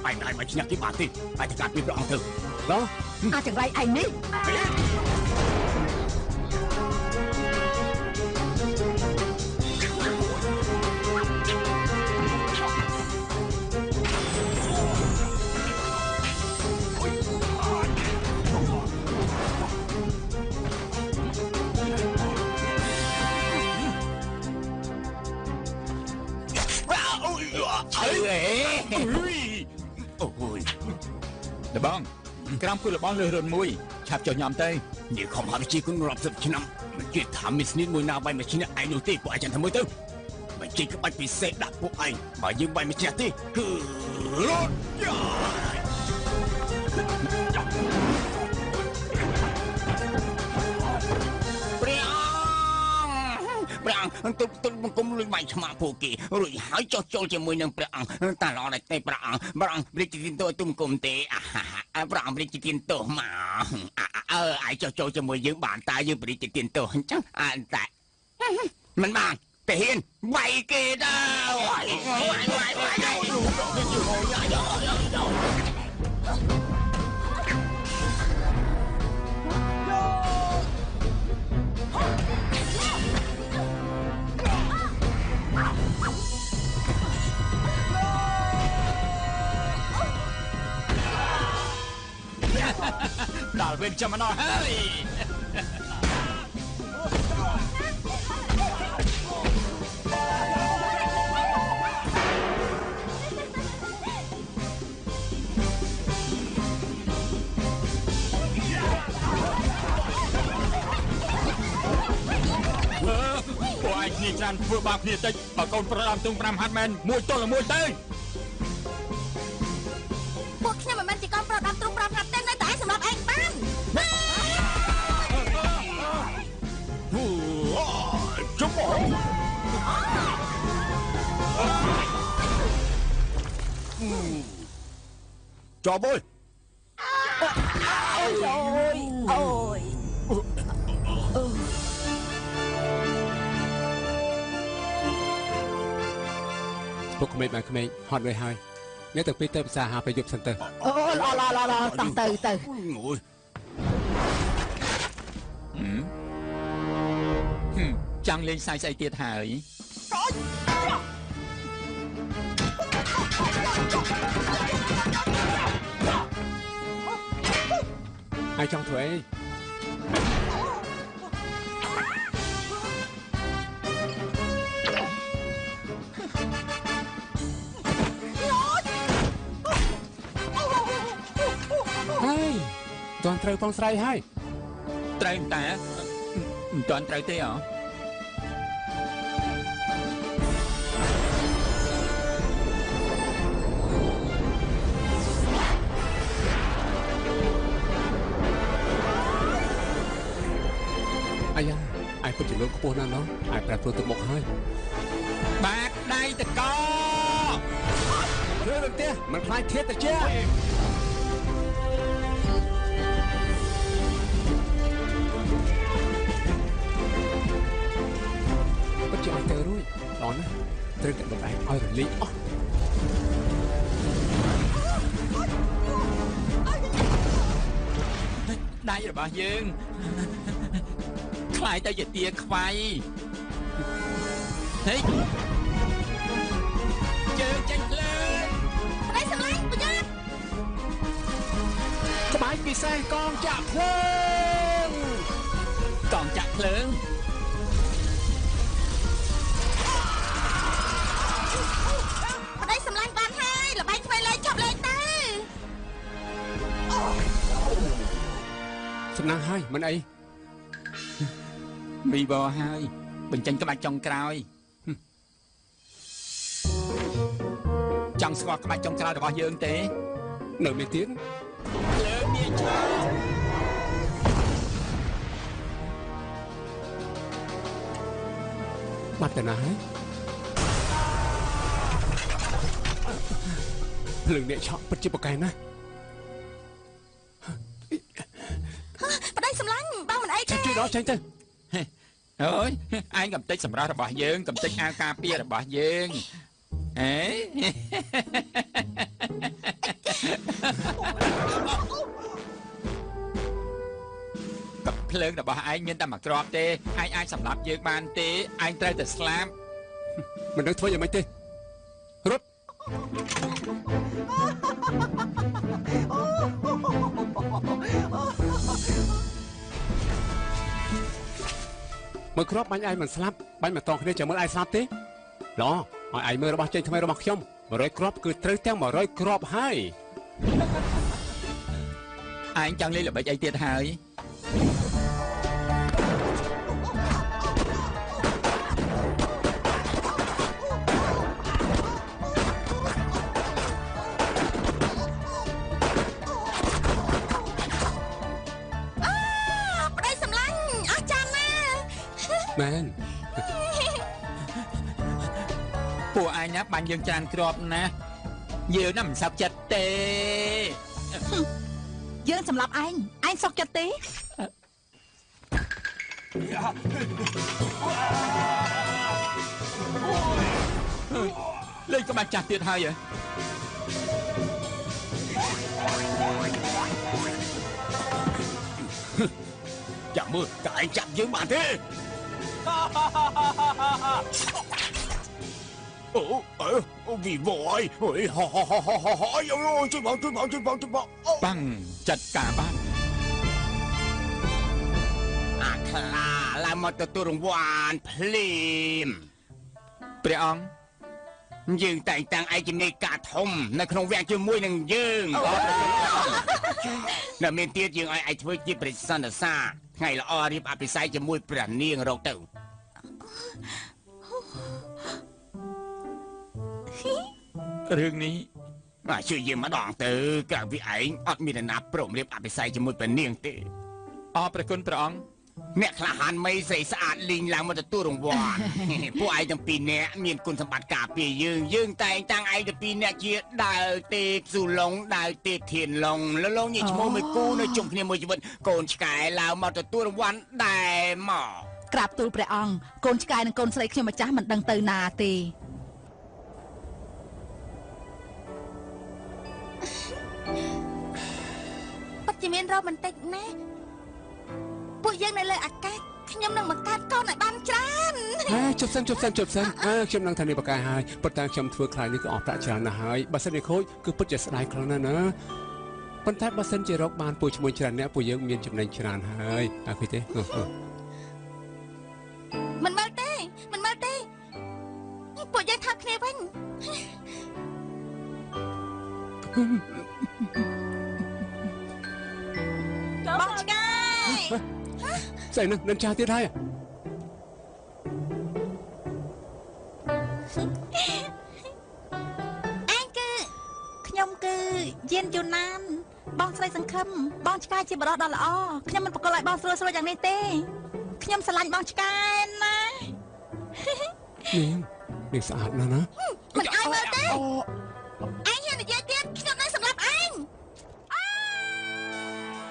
មិនអាចឈ្នះគេបានទេឯងត្រូវការពីព្រះអង្គទៅ ឡោះ អាចង្រៃឯងនេះ អូយ ដបងក្រាមគូរបស់លើរុនមួយឆាប់ចុះញ៉ាំទៅ នេះខំហាវិជាគុណរាប់សិបឆ្នាំមិនជឿថាមានស្នៀតមួយណាបាយមកឈ្នះឯងនោះទេពួកឯងចាំធ្វើមើលទៅមិនជិះក្បាច់ពិសេសដាក់ពួកឯងបើយើងបាយមកឈ្នះទេគឺរត់ព្រះអង្គទុំបង្គំលុយបាយឆ្មាពួកគេរួចហើយចោះចូលជាមួយនឹងព្រះអង្គតាឡតែព្រះអង្គព្រះជទានទោសទុំគុំទេព្រះអង្គជទានទោសមកអាចចោះចូលជាមួយយើងបានតើយើងព្រះជទានទោសអញ្ចឹងតែមិនបានតែហ៊ានវាយគេដែរដល់វិញចាំមកហើយ ពួកឯងគ្នាច្រើនធ្វើបាបគ្នាតិចបើកូនប្រុសដើមទុំ5ហាត់មែនមួយទល់មួយទៅ ពួកខ្ញុំមិនមែនជាកូនប្រុសដើមទ្រូង5ហាត់ទេនៅតែឯងសម្រាប់ឯងបាន ជុំបងចបអើយ អូយ ពុកក្មេងបានក្មេងហត់រួចហើយអ្នកទាំងពីរទៅភាសាហាប្រយុទ្ធសិនទៅ អូឡតោះទៅ អូយ ចង់លេងសាយស្អីទៀតហើយ ហើយចង់ធ្វើអី ហើយទាន់ត្រូវផងស្រីហើយ ត្រូវតែមិនទាន់ត្រូវទេអ្ហ៎ អាយ៉ាអាយពិតជាលោកខ្ពស់ណាស់ណោះអាយប្រាប់ព្រោះទឹកមុខហើយ បាក់ដៃតក ធ្វើទៅផ្ទះមិនខ្លាចធាតទៅជាពិតជាអត់ទៅរួចដល់ណាត្រូវតែដដែលឲ្យរលីកអស់ ដៃរបស់យើងខ្លាយទៅជាទាខ្វៃហេជើងចេញភ្លើង ប្តីសម្លាញ់ប្រយ័ត្ន ក្បាច់ពិសេសកងចាក់ភ្លើង កងចាក់ភ្លើង ប្តីសម្លាញ់បានហើយល្បែងថ្មីលេងចប់លេងទៅ សំណាងហើយមិនអី មីបហើយបញ្ចេញក្បាច់ចុងក្រោយចង់ស្គាល់ក្បាច់ចុងក្រោយរបស់យើងទេ នៅមានទៀត លើមានឈើ បាត់ទៅណាហើយភ្លើងអ្នកឆក់ពិតជាប្រកែកណាស់ ប្តីសម្លាញ់បងមិនអីទេ ជួយដល់ចេញទៅ អូយឯងកំតិចសម្រាប់របស់យើងកំតិចអាវការពាររបស់យើងហេកំភ្លើងរបស់ឯងមានតែមួយគ្រាប់ទេឯងអាចសម្លាប់យើងបានទេឯងត្រូវតែស្លាប់ មិនដឹងធ្វើយ៉ាងម៉េចទេរត់មើលគ្រាប់បាញ់ឯងមិនស្លាប់បាញ់មកតគ្នាចាំមើលឯងស្លាប់ទេល្អឲ្យឯងមើលរបស់ចេញថ្មីរបស់ខ្ញុំ100គ្រាប់គឺត្រូវទាំង100គ្រាប់ហើយ ឯងចង់លេងល្បិចអីទៀតហើយ ប្តីសម្លាញ់អស់ចានណា មែន ពួកឯងណាបាញ់យើងច្រើនគ្រាប់ណាស់យើងណាមិនសោកចិត្តទេ យើងសម្រាប់ឯងសុខចិត្តទេ លេងក្បាច់ចាស់ទៀតហើយហ៎ ចាំមើលតើឯងចាប់យើងបានទេអូវីវ៉យអូយហអូជួយបង បាំងចាត់ការបាន អាខ្លាឡើងមកទទួលរង្វាន់ភ្លាម ព្រះអង្គ យើងតែងតាំងឯកជំនាញការធំនៅក្នុងវាំងជាមួយនឹងយើងនៅមានទៀតយើងឲ្យឯងធ្វើជាព្រះសន្និសាថ្ងៃល្អរៀបអភិសេកជាមួយព្រះនាងរកទៅ រឿងនេះ មកជួយយើងម្ដងទៅក្រៅពីឯងអត់មានអ្នកណាព្រមរៀបអភិសេកជាមួយព្រះនាងទេ អរព្រះគុណព្រះអង្គ អ្នកក្លាហានមីស្រីស្អាតលីងឡើងមកទទួលរង្វាន់ ពួកឯងទាំងពីរនាក់មានគុណសម្បត្តិការពារយើងតែងតាំងឯងទាំងពីរនាក់ជាដើរទេពស៊ូឡុងដើរទេពធានឡុងលងញីឈ្មោះមួយគូនៅជុំគ្នាមួយជីវិតកូនឆ្កែឡើងមកទទួលរង្វាន់ដែរមក ក្រាបទូលព្រះអង្គកូនឆ្កែនិងកូនស្រីខ្ញុំម្ចាស់មិនដឹងទៅណាទេ ពិតជាមានរ៉ូមែនទិកណាពួកយើងនៅលើអាកាសខ្ញុំនឹងបង្កើតកូនឲ្យបានច្រើន ជប់សិនខ្ញុំនឹងថានេះបកាយហើយប៉ុន្តែខ្ញុំធ្វើខ្លាយនេះក៏អស់ប្រាក់ច្រើនណាស់ហើយបើសិនជាខូចគឺពិតជាស្ដាយខ្លាំងណាស់ណាប៉ុន្តែបើសិនជារកបានពួកឈ្មោះច្រើនអ្នកពួកយើងមានចំណេញច្រើនហើយអត់ឃើញទេ មិនមើលទេពួកយើងថើបគ្នាវិញ បងឆ្កែ ស្អីនឹងចាស់ទៀតហើយ ខ្ញុំគឺយានយូណានបងស្រីសង្ឃឹមបងឆ្កែជាបរិសុទ្ធដ៏ល្អខ្ញុំមិនប្រកល់ឲ្យបងស្រួលយ៉ាងនេះទេខ្ញុំស្រឡាញ់បងឆ្កែណា នាងស្អាតណាស់ណា មិនឲ្យមើលទេ